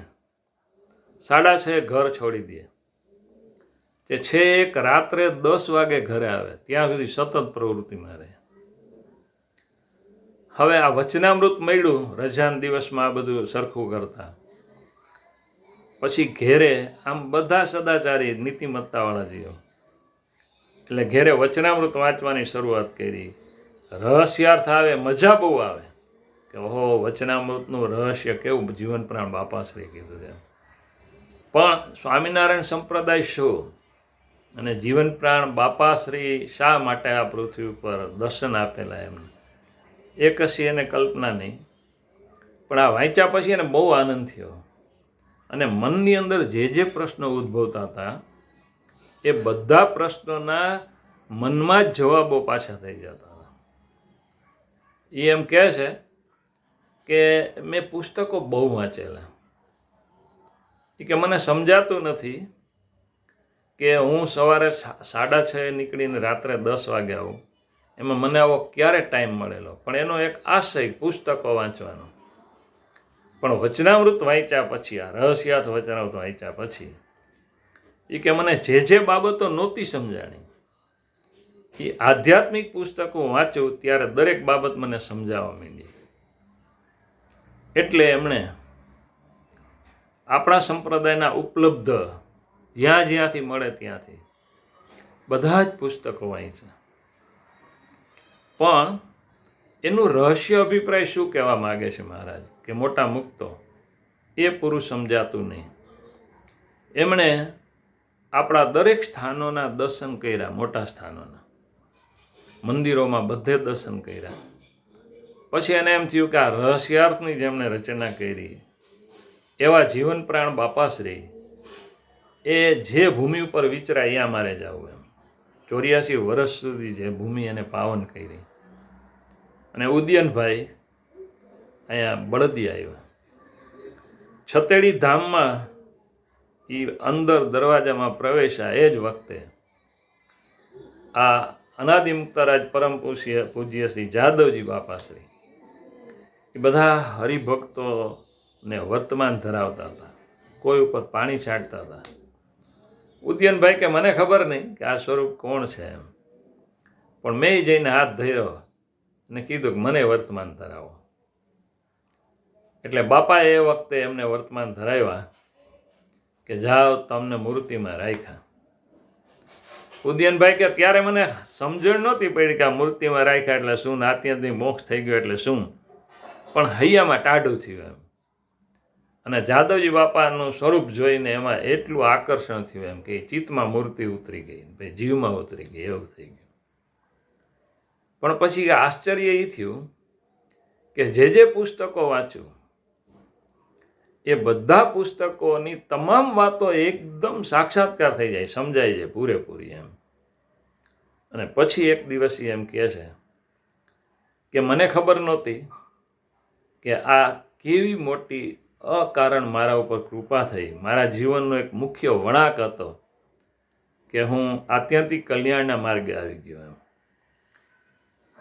6:30 ઘર છોડી દે, તે છેક રાત્રે 10 વાગે ઘરે આવે, ત્યાં સુધી સતત પ્રવૃત્તિમાં રહે. હવે આ વચનામૃત મળ્યું રજાના દિવસમાં આ બધું સરખું કરતા, પછી ઘેરે આમ બધા સદાચારી નીતિમત્તાવાળા જીવો, એટલે ઘેરે વચનામૃત વાંચવાની શરૂઆત કરી. રહસ્યાર્થ આવે, મજા બહુ આવે કે ઓહો, વચનામૃતનું રહસ્ય કેવું, જીવન પ્રાણ બાપાશ્રી કીધું છે. પણ સ્વામિનારાયણ સંપ્રદાય શું અને જીવન પ્રાણ બાપાશ્રી શા માટે આ પૃથ્વી ઉપર દર્શન આપેલા એમને, એ કશી એને કલ્પના નહીં. પણ આ વાંચ્યા પછી એને બહુ આનંદ થયો અને મનની અંદર જે પ્રશ્નો ઉદ્ભવતા હતા એ બધા પ્રશ્નોના મનમાં જ જવાબો પાછા થઈ જતા હતા. એ એમ કહે છે કે મેં પુસ્તકો બહુ વાંચેલા, કે મને સમજાતું નથી કે હું સવારે 6:30 નીકળીને રાત્રે 10 વાગે આવું, એમાં મને આવો ક્યારે ટાઈમ મળેલો, પણ એનો એક આશય પુસ્તકો વાંચવાનો. પણ વચનામૃત વાંચ્યા પછી, આ રહસ્યાર્થ વચનામૃત વાંચ્યા પછી એ કે મને જે બાબતો નહોતી સમજાણી, એ આધ્યાત્મિક પુસ્તકો વાંચ્યું ત્યારે દરેક બાબત મને સમજાવવા માંડી. એટલે એમણે આપણા સંપ્રદાયના ઉપલબ્ધ જ્યાંથી મળે ત્યાંથી બધા જ પુસ્તકો વાંચ્યા. પણ એનું રહસ્ય અભિપ્રાય શું કહેવા માગે છે મહારાજ કે મોટા મુક્તો, એ પૂરું સમજાતું નહીં. એમણે આપણા દરેક સ્થાનોના દર્શન કર્યા, મોટા સ્થાનોના મંદિરોમાં બધે દર્શન કર્યા. પછી એને એમ થયું કે આ રહસ્યાર્થની જેમણે રચના કરી એવા જીવન પ્રાણ બાપાશ્રી એ જે ભૂમિ ઉપર વિચરાય અહીંયા મારે જવું. એમ 84 વર્ષ સુધી જે ભૂમિ એને પાવન કરી. અને ઉદયનભાઈ અહીંયા બળદિયા આવ્યા. છતેડી ધામમાં એ અંદર દરવાજામાં પ્રવેશ્યા એ જ વખતે આ અનાદિમુક્તરાજ પરમ પૂજ્ય શ્રી જાદવજી બાપાશ્રી એ બધા હરિભક્તોને વર્તમાન ધરાવતા હતા, કોઈ ઉપર પાણી છાંટતા હતા. ઉદયનભાઈ કે મને ખબર નહીં કે આ સ્વરૂપ કોણ છે એમ, પણ મેં જઈને હાથ ધર્યો અને કીધું કે મને વર્તમાન ધરાવો. એટલે બાપાએ એ વખતે એમને વર્તમાન ધરાવ્યા કે જાઓ, તમને મૂર્તિમાં રાખ્યા. ઉદયનભાઈ કે ત્યારે મને સમજણ નહોતી પડી કે આ મૂર્તિમાં રાખ્યા એટલે શું ને આત્યંતિક મોક્ષ થઈ ગયો એટલે શું, પણ હૈયામાં ટાઢું થયું એમ. અને જાદવજી બાપાનું સ્વરૂપ જોઈને એમાં એટલું આકર્ષણ થયું એમ કે ચિત્તમાં મૂર્તિ ઉતરી ગઈ, ભાઈ જીવમાં ઉતરી ગઈ, એવું થઈ ગયું. પણ પછી આશ્ચર્ય એ થયું કે જે પુસ્તકો વાંચ્યું એ બધા પુસ્તકોની તમામ વાતો એકદમ સાક્ષાત્કાર થઈ જાય, સમજાય જાય પૂરેપૂરી એમ. અને પછી એક દિવસ એમ કહે છે કે મને ખબર નહોતી કે આ કેવી મોટી અકારણ મારા ઉપર કૃપા થઈ, મારા જીવનનો એક મુખ્ય વળાંક હતો કે હું આત્યંતિક કલ્યાણના માર્ગે આવી ગયો એમ.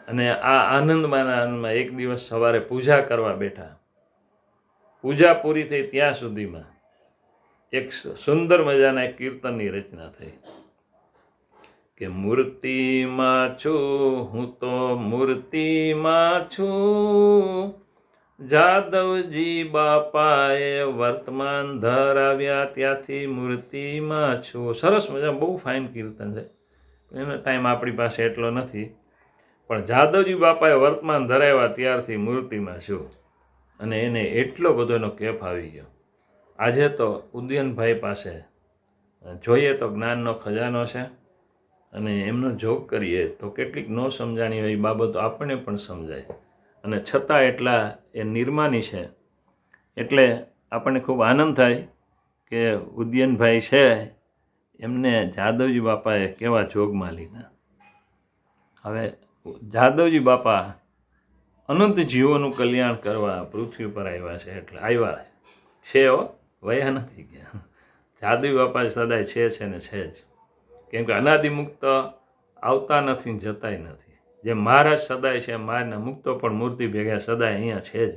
અને આ આનંદમાં એક દિવસ સવારે પૂજા કરવા બેઠા, પૂજા પૂરી થઈ ત્યાં સુધીમાં એક સુંદર મજાના એક કીર્તનની રચના થઈ કે મૂર્તિમાં છું હું તો મૂર્તિમાં છું, જાદવજી બાપાએ વર્તમાન ધરાવ્યા ત્યાંથી મૂર્તિમાં છું. સરસ મજા, બહુ ફાઇન કીર્તન છે. એનો ટાઈમ આપણી પાસે એટલો નથી, પણ જાદવજી બાપાએ વર્તમાન ધરાવ્યા ત્યારથી મૂર્તિમાં છું. અને એને એટલો બધો એનો કેફ આવી ગયો. આજે તો ઉદયનભાઈ પાસે જોઈએ તો જ્ઞાનનો ખજાનો છે, અને એમનો જોગ કરીએ તો કેટલીક ન સમજાણી હોય એ બાબતો આપણને પણ સમજાય, અને છતાં એટલા એ નિર્માની છે. એટલે આપણને ખૂબ આનંદ થાય કે ઉદયનભાઈ છે એમને જાદવજી બાપાએ કેવા જોગમાં લીધા. હવે જાદવજી બાપા અનંત જીવોનું કલ્યાણ કરવા પૃથ્વી પર આવ્યા છે, એટલે આવ્યા છે, વયા નથી ગયા. જાદવજી બાપા સદાય છે ને છે જ, કેમ કે અનાદિમુક્ત આવતા નથી, જતાય નથી. જે મહારાજ સદાય છે, મહારાજના મુક્તો પણ મૂર્તિ ભેગા સદાય અહીંયા છે જ.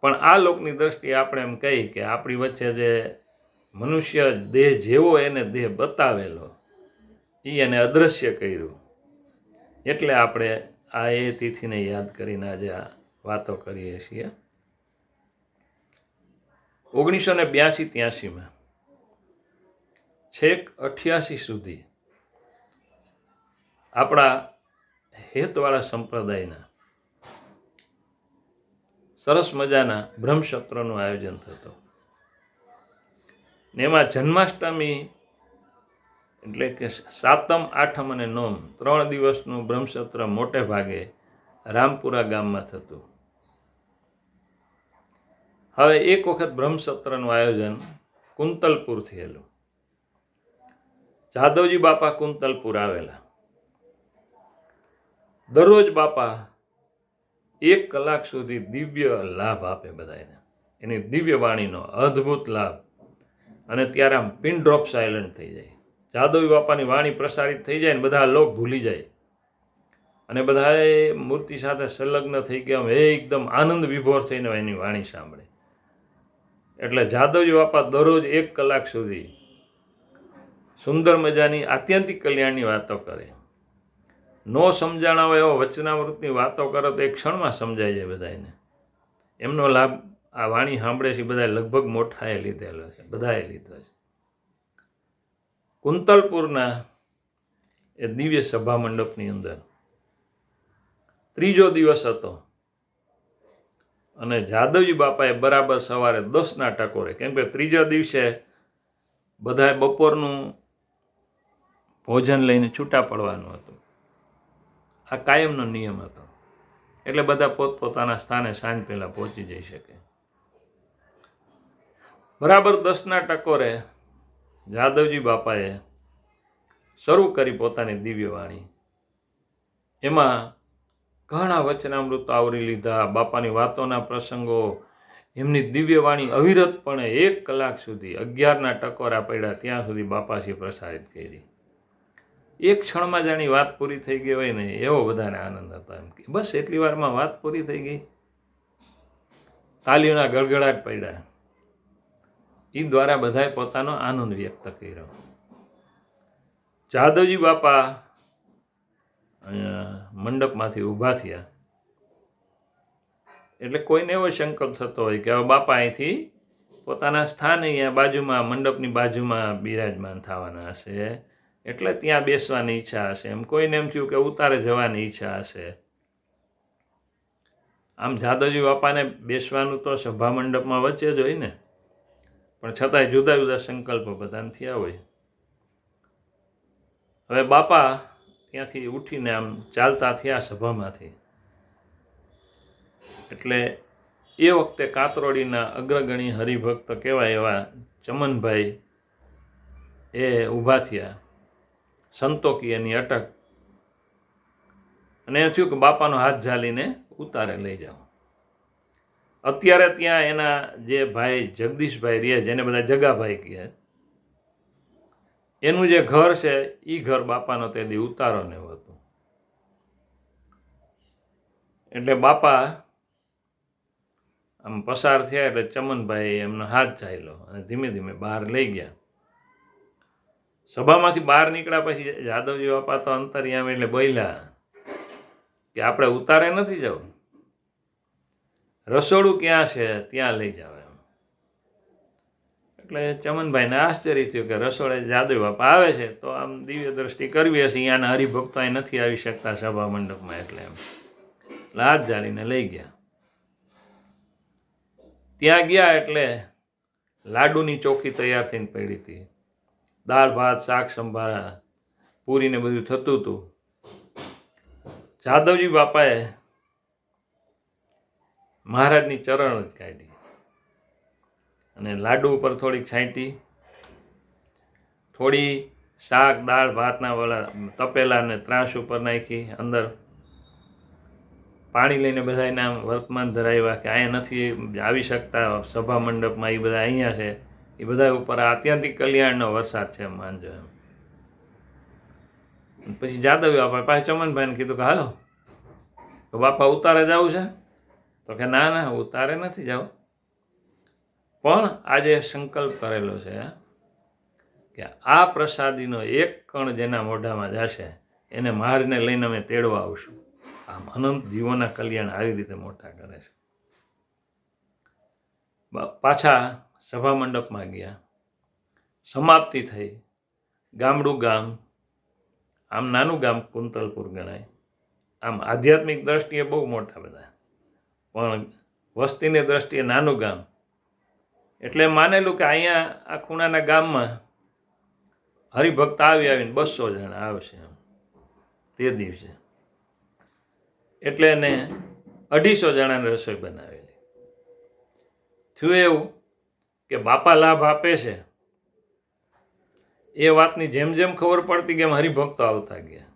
પણ આ લોકની દ્રષ્ટિએ આપણે એમ કહી કે આપણી વચ્ચે જે મનુષ્ય દેહ જેવો એને દેહ બતાવેલો એ એને અદૃશ્ય કર્યું, એટલે આપણે આ એ તિથિને યાદ કરીને આજે આ વાતો કરીએ છીએ. 1982-83 છેક 88 સુધી આપણા હેતવાળા સંપ્રદાયના સરસ મજાના બ્રહ્મસત્રનું આયોજન થતું. ને એમાં જન્માષ્ટમી એટલે કે સાતમ, આઠમ અને નોમ 3 દિવસનું બ્રહ્મસત્ર મોટે ભાગે રામપુરા ગામમાં થતું. હવે એક વખત બ્રહ્મસત્રનું આયોજન કુંતલપુર થયેલું. જાદવજી બાપા કુંતલપુર આવેલા. દરરોજ બાપા 1 કલાક સુધી દિવ્ય લાભ આપે બધાને, એની દિવ્ય વાણીનો અદ્ભુત લાભ. અને ત્યારે આમ પિન ડ્રોપ સાયલન્ટ થઈ જાય. જાદવજી બાપાની વાણી પ્રસારિત થઈ જાય ને બધા લોક ભૂલી જાય, અને બધાએ મૂર્તિ સાથે સંલગ્ન થઈ ગયા, એકદમ આનંદ વિભોર થઈને એની વાણી સાંભળે. એટલે જાદવજી બાપા દરરોજ 1 કલાક સુધી સુંદર મજાની આત્યંતિક કલ્યાણની વાતો કરે. નો સમજાણા હોય એવો વચનામૃતની વાતો કરે તો એક ક્ષણમાં સમજાય જાય બધાને. એમનો લાભ આ વાણી સાંભળે છે બધા લગભગ મોટાએ લીધેલો છે, બધાએ લીધો છે. કુંતલપુરના એ દિવ્ય સભા મંડપની અંદર 3જો દિવસ હતો, અને જાદવજી બાપાએ બરાબર સવારે 10ના ટકોરે, કેમ કે 3જા દિવસે બધાએ બપોરનું ભોજન લઈને છૂટા પડવાનું હતું. આ કાયમનો નિયમ હતો, એટલે બધા પોતપોતાના સ્થાને સાંજ પહેલાં પહોંચી જઈ શકે. બરાબર 10ના ટકોરે જાદવજી બાપાએ શરૂ કરી પોતાની દિવ્ય વાણી. એમાં ઘણા વચનામૃતો આવરી લીધા, બાપાની વાતોના પ્રસંગો, એમની દિવ્ય વાણી અવિરતપણે 1 કલાક સુધી 11ના ટકોરા પડ્યા ત્યાં સુધી બાપાથી પ્રસારિત કરી. એક ક્ષણમાં જાણી વાત પૂરી થઈ ગઈ હોય ને એવો બધાને આનંદ હતો. એમ કે બસ એટલી વારમાં વાત પૂરી થઈ ગઈ. તાલીઓના ગળગળાટ પડ્યા. એ દ્વારા બધાએ પોતાનો આનંદ વ્યક્ત કર્યો. જાદવજી બાપા મંડપમાંથી ઊભા થયા એટલે કોઈને એવો સંકલ્પ થતો હોય કે હવે બાપા અહીંથી પોતાના સ્થાને અહીંયા બાજુમાં મંડપની બાજુમાં બિરાજમાન થવાના હશે, એટલે ત્યાં બેસવાની ઈચ્છા હશે. એમ કોઈને એમ થયું કે ઉતારે જવાની ઈચ્છા હશે. આમ જાદવજી બાપાને બેસવાનું તો સભા મંડપમાં વચ્ચે જ હોય ને, પણ છતાંય જુદા જુદા સંકલ્પ બધાને થયા હોય. હવે બાપા ત્યાંથી ઉઠીને આમ ચાલતા થયા સભામાંથી. એટલે એ વખતે કાતરોડીના અગ્રગણી હરિભક્ત કહેવાય એવા ચમનભાઈ એ ઊભા થયા, સંતોકી એની અટક, અને એ થયું કે બાપાનો હાથ ઝાલીને ઉતારે લઈ જાઓ. અત્યારે ત્યાં એના જે ભાઈ જગદીશભાઈ રહે, જેને બધા જગાભાઈ કહે, એનું જે ઘર છે એ ઘર બાપાનો તે દી ઉતારો ને એવું હતું. એટલે બાપા આમ પસાર થયા એટલે ચમનભાઈ એમનો હાથ ચાલ્યો અને ધીમે ધીમે બહાર લઈ ગયા. સભામાંથી બહાર નીકળ્યા પછી જાદવજી બાપા તો અંતરિયામી એટલે બોલ્યા કે આપણે ઉતારે નથી જવું, રસોડું ક્યાં છે ત્યાં લઈ જાવ એમ. એટલે ચમનભાઈને આશ્ચર્ય થયું કે રસોડે જાદવજી બાપા આવે છે તો આમ દિવ્ય દ્રષ્ટિ કરવી હશે, અહીંયાના હરિભક્તો અહીં નથી આવી શકતા સભા મંડપમાં, એટલે એમ હાથ ઝાલીને લઈ ગયા. ત્યાં ગયા એટલે લાડુની ચોખી તૈયાર થઈને પડી હતી, દાળ ભાત શાક સંભારા પૂરીને બધું થતું હતું. જાદવજી બાપાએ મહારાજની ચરણ જ કાઢી અને લાડુ ઉપર થોડીક છાંટી, થોડી શાક દાળ ભાતના ઓલા તપેલા ને ત્રાસ ઉપર નાખી, અંદર પાણી લઈને બધાને આમ વર્તમાન ધરાવ્યા કે અહીંયા નથી આવી શકતા સભા મંડપમાં, એ બધા અહીંયા છે, એ બધા ઉપર આત્યંતિક કલ્યાણનો વરસાદ છે માનજો એમ. પછી જાદવજી બાપા પાસે ચમનભાઈને કીધું કે હાલો તો બાપા ઉતારે જવું છે? તો કે ના ના ઉતારે નથી જાવ, પણ આજે સંકલ્પ કરેલો છે કે આ પ્રસાદીનો એક કણ જેના મોઢામાં જશે એને મારને લઈને અમે તેડવા આવશું. આમ અનંત જીવોના કલ્યાણ આવી રીતે મોટા કરે છે. પાછા સભા મંડપમાં ગયા, સમાપ્તિ થઈ. ગામડું ગામ, આમ નાનું ગામ કુંતલપુર ગણાય, આમ આધ્યાત્મિક દ્રષ્ટિએ બહુ મોટા બધા, પણ વસ્તીની દ્રષ્ટિએ નાનું ગામ. એટલે માનેલું કે અહીંયા આ ખૂણાના ગામમાં હરિભક્ત આવીને 200 જણા આવશે એમ તે દિવસે. એટલે એને 250 જણાને રસોઈ બનાવેલી. થયું એવું કે બાપા લાભ આપે છે એ વાતની જેમ જેમ ખબર પડતી કે એમ હરિભક્તો આવતા ગયા.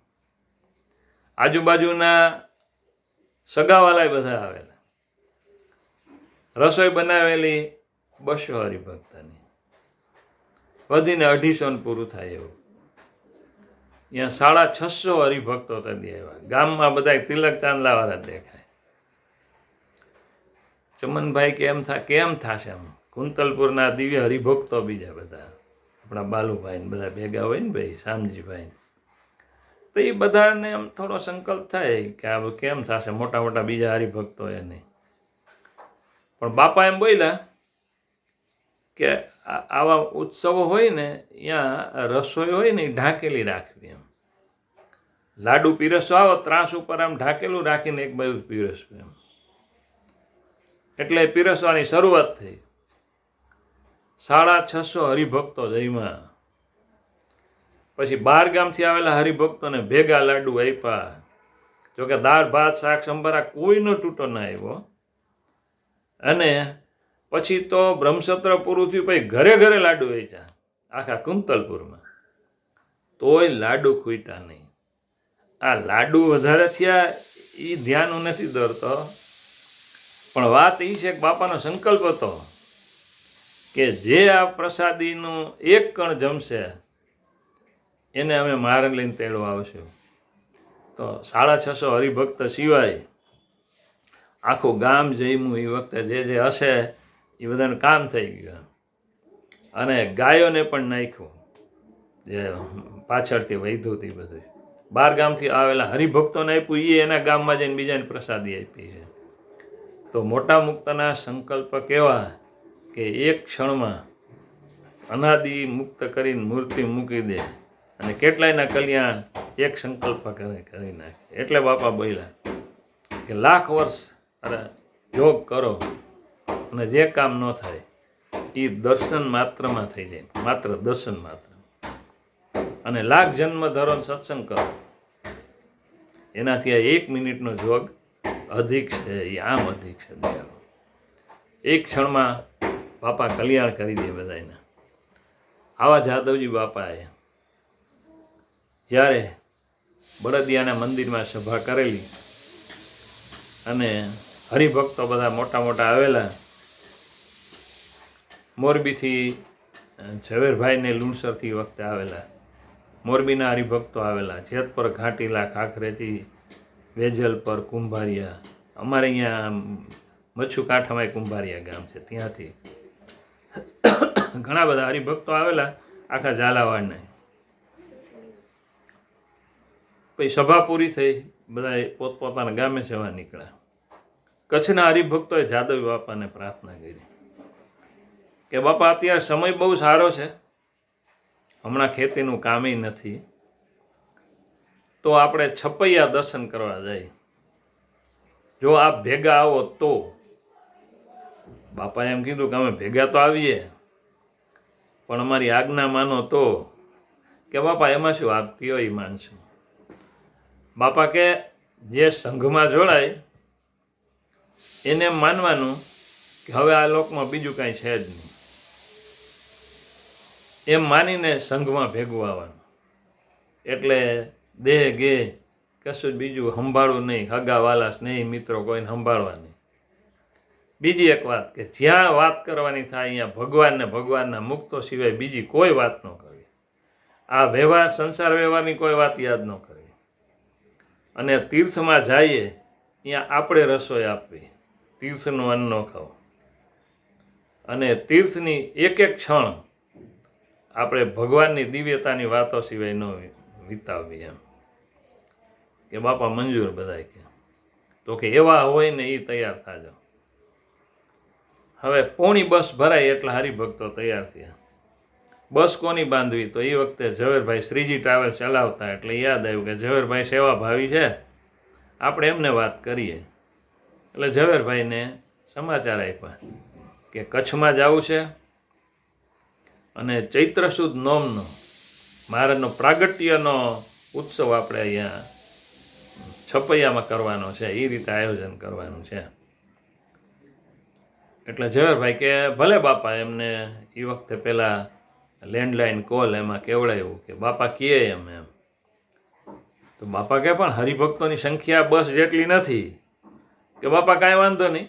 આજુબાજુના સગાવાલાય બધા આવેલા. રસોઈ બનાવેલી 200 હરિભક્તની, વધીને 250 પૂરું થાય એવું. ત્યાં 650 હરિભક્તો તદી આવ્યા. ગામમાં બધા તિલક ચાંદલાવાળા દેખાય. ચમનભાઈ કેમ થશે એમ, કુંતલપુરના દિવ્ય હરિભક્તો બીજા બધા આપણા બાલુભાઈ બધા ભેગા હોય ને ભાઈ, શામજીભાઈ, તો એ બધાને એમ થોડો સંકલ્પ થાય કે આ કેમ થશે, મોટા મોટા બીજા હરિભક્તો એ નહીં. પણ બાપા એમ બોલ્યા કે આવા ઉત્સવો હોય ને ત્યાં રસોઈ હોય ને એ ઢાંકેલી રાખવી એમ. લાડુ પીરસવા આવો ત્રાસ ઉપર આમ ઢાંકેલું રાખીને એક બાજુ પીરસવું એમ. એટલે પીરસવાની શરૂઆત થઈ. 650 હરિભક્તો જઈમાં. પછી 12 ગામથી આવેલા હરિભક્તોને ભેગા લાડુ આપ્યા. જોકે દાળ ભાત શાક સંભારા કોઈનો તૂટો ના આવ્યો. અને પછી તો બ્રહ્મસત્ર પૂરું થયું, પછી ઘરે ઘરે લાડુ વેચ્યા આખા કુંતલપુરમાં, તોય લાડુ ખૂટ્યા નહીં. આ લાડુ વધારે થયા એ ધ્યાન હું નથી દોરતો, પણ વાત એ છે કે બાપાનો સંકલ્પ હતો કે જે આ પ્રસાદીનું એક કણ જમશે એને અમે મારે લઈને તેડવા આવશું. તો 650 હરિભક્ત સિવાય આખું ગામ જઈમું એ વખતે જે હશે એ બધાનું કામ થઈ ગયું. અને ગાયોને પણ નાખ્યું જે પાછળથી વધ્યું હતું. બધું 12 ગામથી આવેલા હરિભક્તોને આપ્યું, એ એના ગામમાં જઈને બીજાને પ્રસાદી આપી છે. તો મોટા મુક્તના સંકલ્પ કેવા કે એક ક્ષણમાં અનાદિ મુક્ત કરીને મૂર્તિ મૂકી દે અને કેટલાયના કલ્યાણ એક સંકલ્પ કરી નાખે. એટલે બાપા બોલ્યા કે લાખ વર્ષ અરે યોગ કરો અને જે કામ ન થાય એ દર્શન માત્રમાં થઈ જાય, માત્ર દર્શન માત્ર. અને લાખ જન્મ ધરો ને સત્સંગ કરો એનાથી આ 1 મિનિટનો જોગ અધિક છે. એ આમ અધિક છે દયાળુ. એક ક્ષણમાં બાપા કલ્યાણ કરી દે બધાને. આવા જાદવજી બાપાએ જ્યારે બળદિયાના મંદિરમાં સભા કરેલી અને હરિભક્તો બધા મોટા મોટા આવેલા, મોરબીથી ઝવેરભાઈને લુણસરથી વખતે આવેલા, મોરબીના હરિભક્તો આવેલા, જેતપર ઘાટીલા, ખાખરેથી, વેજલપર, કુંભારિયા, અમારે અહીંયા મચ્છુ કાંઠામાં કુંભારિયા ગામ છે, ત્યાંથી ઘણા બધા હરિભક્તો આવેલા આખા ઝાલાવાડને. પછી સભા પૂરી થઈ, બધા પોતપોતાના ગામે જવા નીકળ્યા. કચ્છના હરિભક્તોએ જાદવ બાપાને પ્રાર્થના કરી કે બાપા અત્યારે સમય બહુ સારો છે, હમણાં ખેતીનું કામે નથી, તો આપણે છપૈયા દર્શન કરવા જાય. જો આપ ભેગા આવો તો. બાપાએ એમ કીધું કે અમે ભેગા તો આવીએ, પણ અમારી આજ્ઞા માનો તો. કે બાપા એમાં શું, આપ કયો એ માનશું. બાપા કે જે સંઘમાં જોડાય એને એમ માનવાનું કે હવે આ લોકમાં બીજું કાંઈ છે જ નહીં, એમ માનીને સંઘમાં ભેગું આવવાનું. એટલે દેહ ગે કશું જ બીજું સંભાળવું નહીં, હગા વાલા સ્નેહી મિત્રો કોઈને સંભાળવા નહીં. બીજી એક વાત કે જ્યાં વાત કરવાની થાય અહીંયા ભગવાનને ભગવાનના મુક્તો સિવાય બીજી કોઈ વાત ન કરવી. આ વ્યવહાર, સંસાર વ્યવહારની કોઈ વાત યાદ ન કરવી. અને તીર્થમાં જઈએ ત્યાં આપણે રસોઈ આપવી, તીર્થનું અન્ન ન ખાવું. અને તીર્થની એક એક ક્ષણ આપણે ભગવાનની દિવ્યતાની વાતો સિવાય ન વિતાવવી. એમ કે બાપા મંજૂર બધાય કે. તો કે એવા હોય ને એ તૈયાર થાજો. હવે પોણી બસ ભરાય એટલા હરિભક્તો તૈયાર થયા. બસ કોની બાંધવી, તો એ વખતે ઝવેરભાઈ શ્રીજી ટ્રાવેલ ચલાવતા, એટલે યાદ આવ્યું કે ઝવેરભાઈ સેવાભાવી છે, આપણે એમને વાત કરીએ. એટલે ઝવેરભાઈને સમાચાર આપ્યા કે કચ્છમાં જવું છે અને ચૈત્ર સુદ નોમનો મહારાજનો પ્રાગટ્યનો ઉત્સવ આપણે અહીંયા છપૈયામાં કરવાનો છે, એ રીતે આયોજન કરવાનું છે. એટલે ઝવેરભાઈ કે ભલે બાપા. એમને એ વખતે પહેલાં લેન્ડલાઇન કોલ એમાં કેવડાવ્યું કે બાપા કહે એમ. તો બાપા કહે પણ હરિભક્તોની સંખ્યા બસ જેટલી નથી. કે બાપા કાંઈ વાંધો નહીં,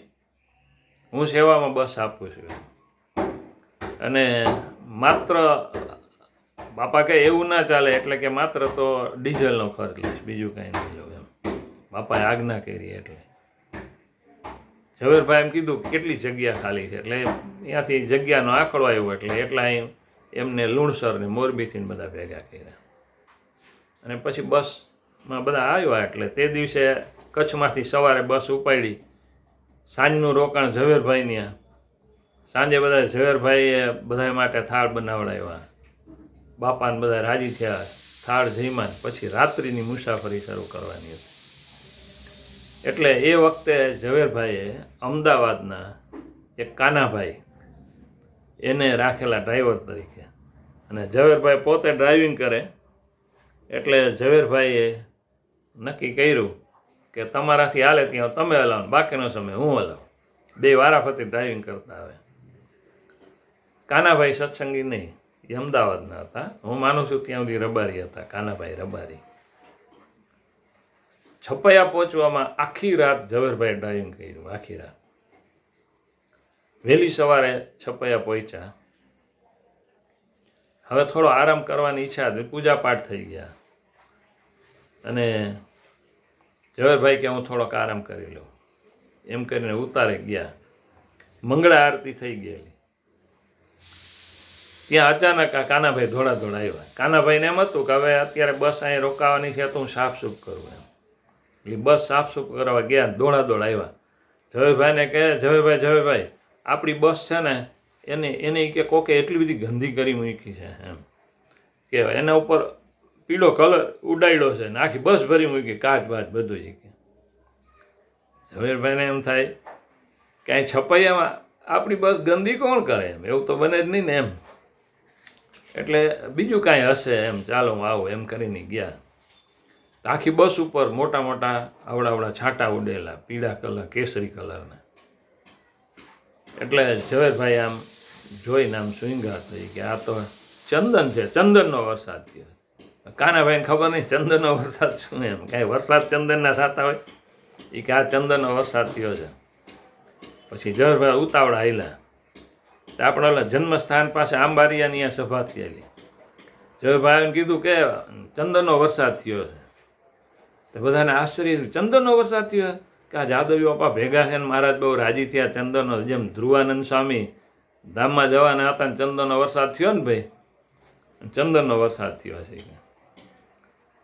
હું સેવામાં બસ આપું છું. અને માત્ર બાપા કહે એવું ના ચાલે, એટલે કે માત્ર તો ડીઝલનો ખર્ચ લઈશ, બીજું કાંઈ નહીં લઉં એમ. બાપાએ આજ્ઞા કરી. એટલે ઝવેરભાઈ એમ કીધું કેટલી જગ્યા ખાલી છે, એટલે ત્યાંથી જગ્યાનો આંકડો આવ્યો. એટલે એટલા એમને લુણસર ને મોરબીથી બધા ભેગા કર્યા. અને પછી બસમાં બધા આવ્યા. એટલે તે દિવસે કચ્છમાંથી સવારે બસ ઉપાડી, સાંજનું રોકાણ ઝવેરભાઈ ત્યાં. સાંજે બધા ઝવેરભાઈએ બધા માટે થાળ બનાવડાવ્યા. બાપાને બધા રાજી થયા, થાળ જમ્યા. પછી રાત્રિની મુસાફરી શરૂ કરવાની હતી. એટલે એ વખતે ઝવેરભાઈએ અમદાવાદના એક કાનાભાઈ એને રાખેલા ડ્રાઈવર તરીકે. અને ઝવેરભાઈ પોતે ડ્રાઇવિંગ કરે. એટલે ઝવેરભાઈએ નક્કી કર્યું કે તમારાથી હાલે ત્યાં તમે હલાવો, બાકીનો સમય હું હલાવું. બે વારાફરતી ડ્રાઇવિંગ કરતા આવે. કાનાભાઈ સત્સંગી નહીં, એ અમદાવાદના હતા. હું માનું છું ત્યાં સુધી રબારી હતા, કાનાભાઈ રબારી. છપૈયા પહોંચવામાં આખી રાત ઝવેરભાઈ ડ્રાઇવિંગ કર્યું, આખી રાત. વહેલી સવારે છપૈયા પહોંચ્યા. હવે થોડો આરામ કરવાની ઈચ્છા હતી, પૂજા પાઠ થઈ ગયા. અને ઝવેરભાઈ કે હું થોડોક આરામ કરી લઉં એમ કરીને ઉતારે ગયા. મંગળા આરતી થઈ ગયેલી. ત્યાં અચાનક આ કાનાભાઈ ધોળા આવ્યા. કાનાભાઈને એમ હતું કે હવે અત્યારે બસ અહીં રોકાવાની છે તો હું સાફસૂફ કરું એમ. એટલે બસ સાફસૂફ કરવા ગયા, દોડા આવ્યા. ઝવેરભાઈને કહે ઝવેરભાઈ આપણી બસ છે ને એને કે કોકે એટલી બધી ગંદી કરી મૂકી છે એમ કે એના ઉપર પીળો કલર ઉડાડ્યો છે ને આખી બસ ભરી મૂકી, કાચ બાચ બધું એ કે ઝવેરભાઈને એમ થાય કે અહીં છપૈયામાં આપણી બસ ગંદી કોણ કરે એમ, એવું તો બને જ નહીં ને એમ, એટલે બીજું કાંઈ હશે એમ, ચાલો હું આવું એમ કરીને ગયા. આખી બસ ઉપર મોટા મોટા આવડા છાંટા ઉડેલા પીળા કલર કેસરી કલરના. એટલે ઝવેરભાઈ આમ જોઈને આમ સ્વિંગા થઈ કે આ તો ચંદન છે, ચંદનનો વરસાદ થયો. કાનાભાઈને ખબર નહીં ચંદનનો વરસાદ શું એમ, કાંઈ વરસાદ ચંદનના થતા હોય એ કે આ ચંદનનો વરસાદ થયો છે. પછી ઝવેરભાઈ ઉતાવળા આવેલા, આપણે ઓલા જન્મસ્થાન પાસે આંબારિયાની અહીંયા સભા થયેલી. ઝવેરભાઈ આવીને કીધું કે ચંદનનો વરસાદ થયો છે. તો બધાને આશ્ચર્ય, ચંદનનો વરસાદ થયો કે આ જાદવી બાપા ભેગા છે ને મહારાજ બહુ રાજી થયા ચંદનનો, જેમ ધ્રુવાનંદ સ્વામી ધામમાં જવાના હતા ને ચંદનનો વરસાદ થયો ને ભાઈ, ચંદનનો વરસાદ થયો છે.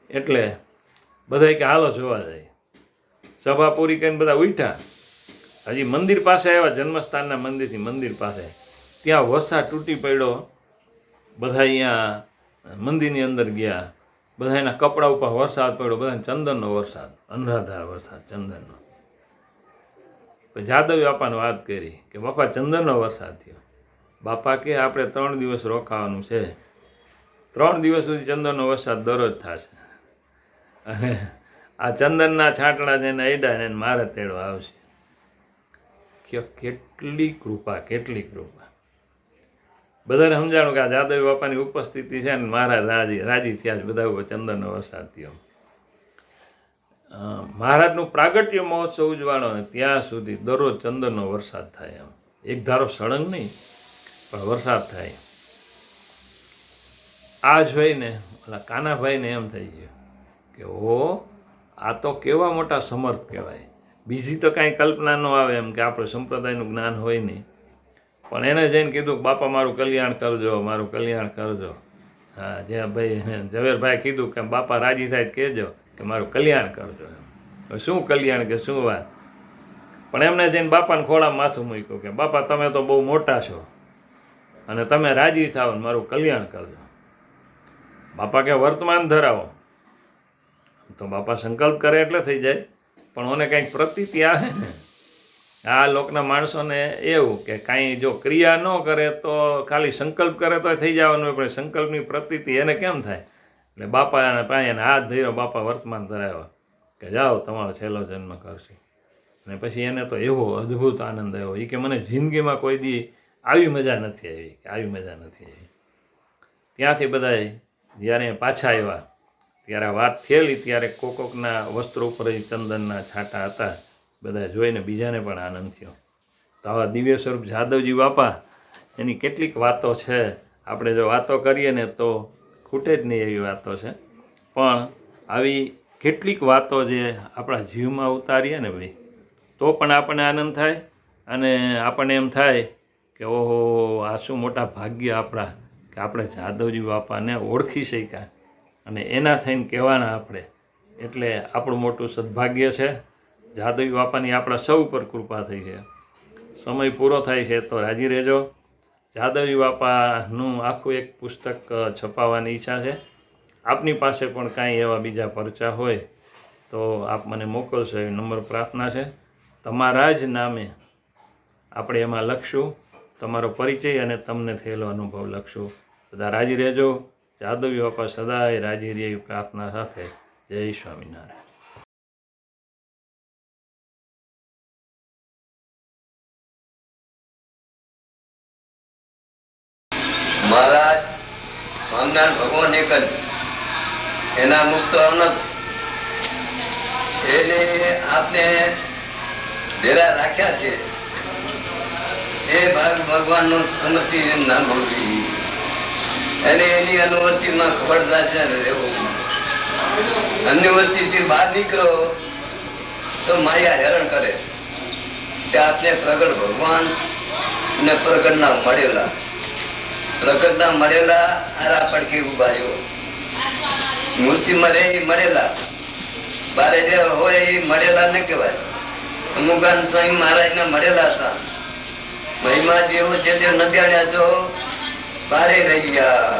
એટલે બધા કે હાલો જોવા જાય. સભા પૂરી કરીને બધા ઉઠ્યા, હજી મંદિર પાસે આવ્યા, જન્મસ્થાનના મંદિરથી મંદિર પાસે, ત્યાં વરસાદ તૂટી પડ્યો. બધા અહીંયા મંદિરની અંદર ગયા, બધા એના કપડા ઉપર વરસાદ પડ્યો, બધાને ચંદનનો વરસાદ, અનરાધાર વરસાદ ચંદનનો. પછી જાદવી બાપાને વાત કરી કે બાપા ચંદનનો વરસાદ થયો. બાપા કે આપણે 3 દિવસ રોકાવાનું છે, 3 દિવસ સુધી ચંદનનો વરસાદ દરરોજ થશે, અને આ ચંદનના છાંટણા જેને અડ્યા ને મારે તેડવા આવશે. કેટલી કૃપા, કેટલી કૃપા. બધાને સમજાણું કે આ જાદવી બાપાની ઉપસ્થિતિ છે ને મહારાજ રાજી થયા છે, બધા ઉપર ચંદનનો વરસાદ થયો. મહારાજનું પ્રાગટ્ય મહોત્સવ ઉજવાણો ને ત્યાં સુધી દરરોજ ચંદનનો વરસાદ થાય, એમ એક ધારો સળંગ નહીં પણ વરસાદ થાય. આ જોઈને ઓલા કાનાભાઈને એમ થઈ ગયું કે ઓ આ તો કેવા મોટા સમર્થ કહેવાય. બીજી તો કાંઈ કલ્પના ન આવે એમ કે આપણે સંપ્રદાયનું જ્ઞાન હોય નહીં, પણ એને જઈને કીધું કે બાપા મારું કલ્યાણ કરજો, મારું કલ્યાણ કરજો. હા, જ્યાં ભાઈ ઝવેરભાઈ કીધું કે બાપા રાજી થાય કહેજો કે મારું કલ્યાણ કરજો. શું કલ્યાણ કે શું વાત, પણ એમને જઈને બાપાને ખોળામાં માથું મૂક્યું કે બાપા તમે તો બહુ મોટા છો અને તમે રાજી થાવ ને મારું કલ્યાણ કરજો. બાપા કે વર્તમાન ધરાવો, તો બાપા સંકલ્પ કરે એટલે થઈ જાય, પણ મને કંઈક પ્રતીતિ આવે ને, આ લોકના માણસોને એવું કે કાંઈ જો ક્રિયા ન કરે તો ખાલી સંકલ્પ કરે તો થઈ જવાનું, પણ સંકલ્પની પ્રતીતિ એને કેમ થાય. એટલે બાપાને પાસે હાથ ધર્યો, બાપા વર્તમાન ધરાવ્યો કે જાઓ તમારો છેલ્લો જન્મ કરશે. અને પછી એને તો એવો અદ્ભુત આનંદ આવ્યો, એ કે મને જિંદગીમાં કોઈ દી આવી મજા નથી આવી, કે આવી મજા નથી આવી. ત્યાંથી બધાએ જ્યારે પાછા આવ્યા ત્યારે વાત થયેલી, ત્યારે કોકના વસ્ત્રો ઉપર ચંદનના છાંટા હતા, બધા જોઈને બીજાને પણ આનંદ થયો. તો આવા દિવ્ય સ્વરૂપ જાદવજી બાપા, એની કેટલીક વાતો છે, આપણે જો વાતો કરીએ ને તો ખૂટે જ નહીં એવી વાતો છે, પણ આવી કેટલીક વાતો જે આપણા જીવમાં ઉતારીએ ને ભાઈ, તો પણ આપણને આનંદ થાય, અને આપણને એમ થાય કે ઓહો આ શું મોટા ભાગ્ય આપણા કે આપણે જાદવજી બાપાને ઓળખી શક્યા અને એના થઈને કહેવાના આપણે, એટલે આપણું મોટું સદભાગ્ય છે. જાદવજી બાપાની આપણા સૌ ઉપર કૃપા થઈ છે. સમય પૂરો થાય છે તો રાજી રહેજો. જાદવજી બાપાનું આખું એક પુસ્તક છપાવવાની ઈચ્છા છે. આપની પાસે પણ કાંઈ એવા બીજા પરચા હોય તો આપ મને મોકલશો એવી નમ્ર પ્રાર્થના છે. તમારા જ નામે આપણે એમાં લખશું, તમારો પરિચય અને તમને થયેલો અનુભવ લખશું. બધા રાજી રહેજો. જાદવજી બાપા સદાય રાજી રહે એવી પ્રાર્થના સાથે જય સ્વામિનારાયણ. મહારાજ સ્વામિનારાયણ ભગવાન એક જ, એના મુક્ત અનંત, એને આપને ડેરા રાખ્યા છે. એ ભગવાનનું સમૃદ્ધિ ના ભોગવી, એને એની અનુવર્તિમાં ખબરદાર છે રહેવું. અનુવર્તિથી બહાર નીકળો તો માયા હેરાન કરે. તે આપને પ્રગટ ભગવાન ને પ્રગટના મળેલા આરા પડખી ઉભા રહ્યો. મૂર્તિમાં રે મળેલા, બારે જે હોય એ મળેલા ન કહેવાય. અમુકાન સ્વામી મહારાજના મળેલા હતા. મહિમા જેવો છે તે ન જાણ્યા તો બારે રહી ગયા.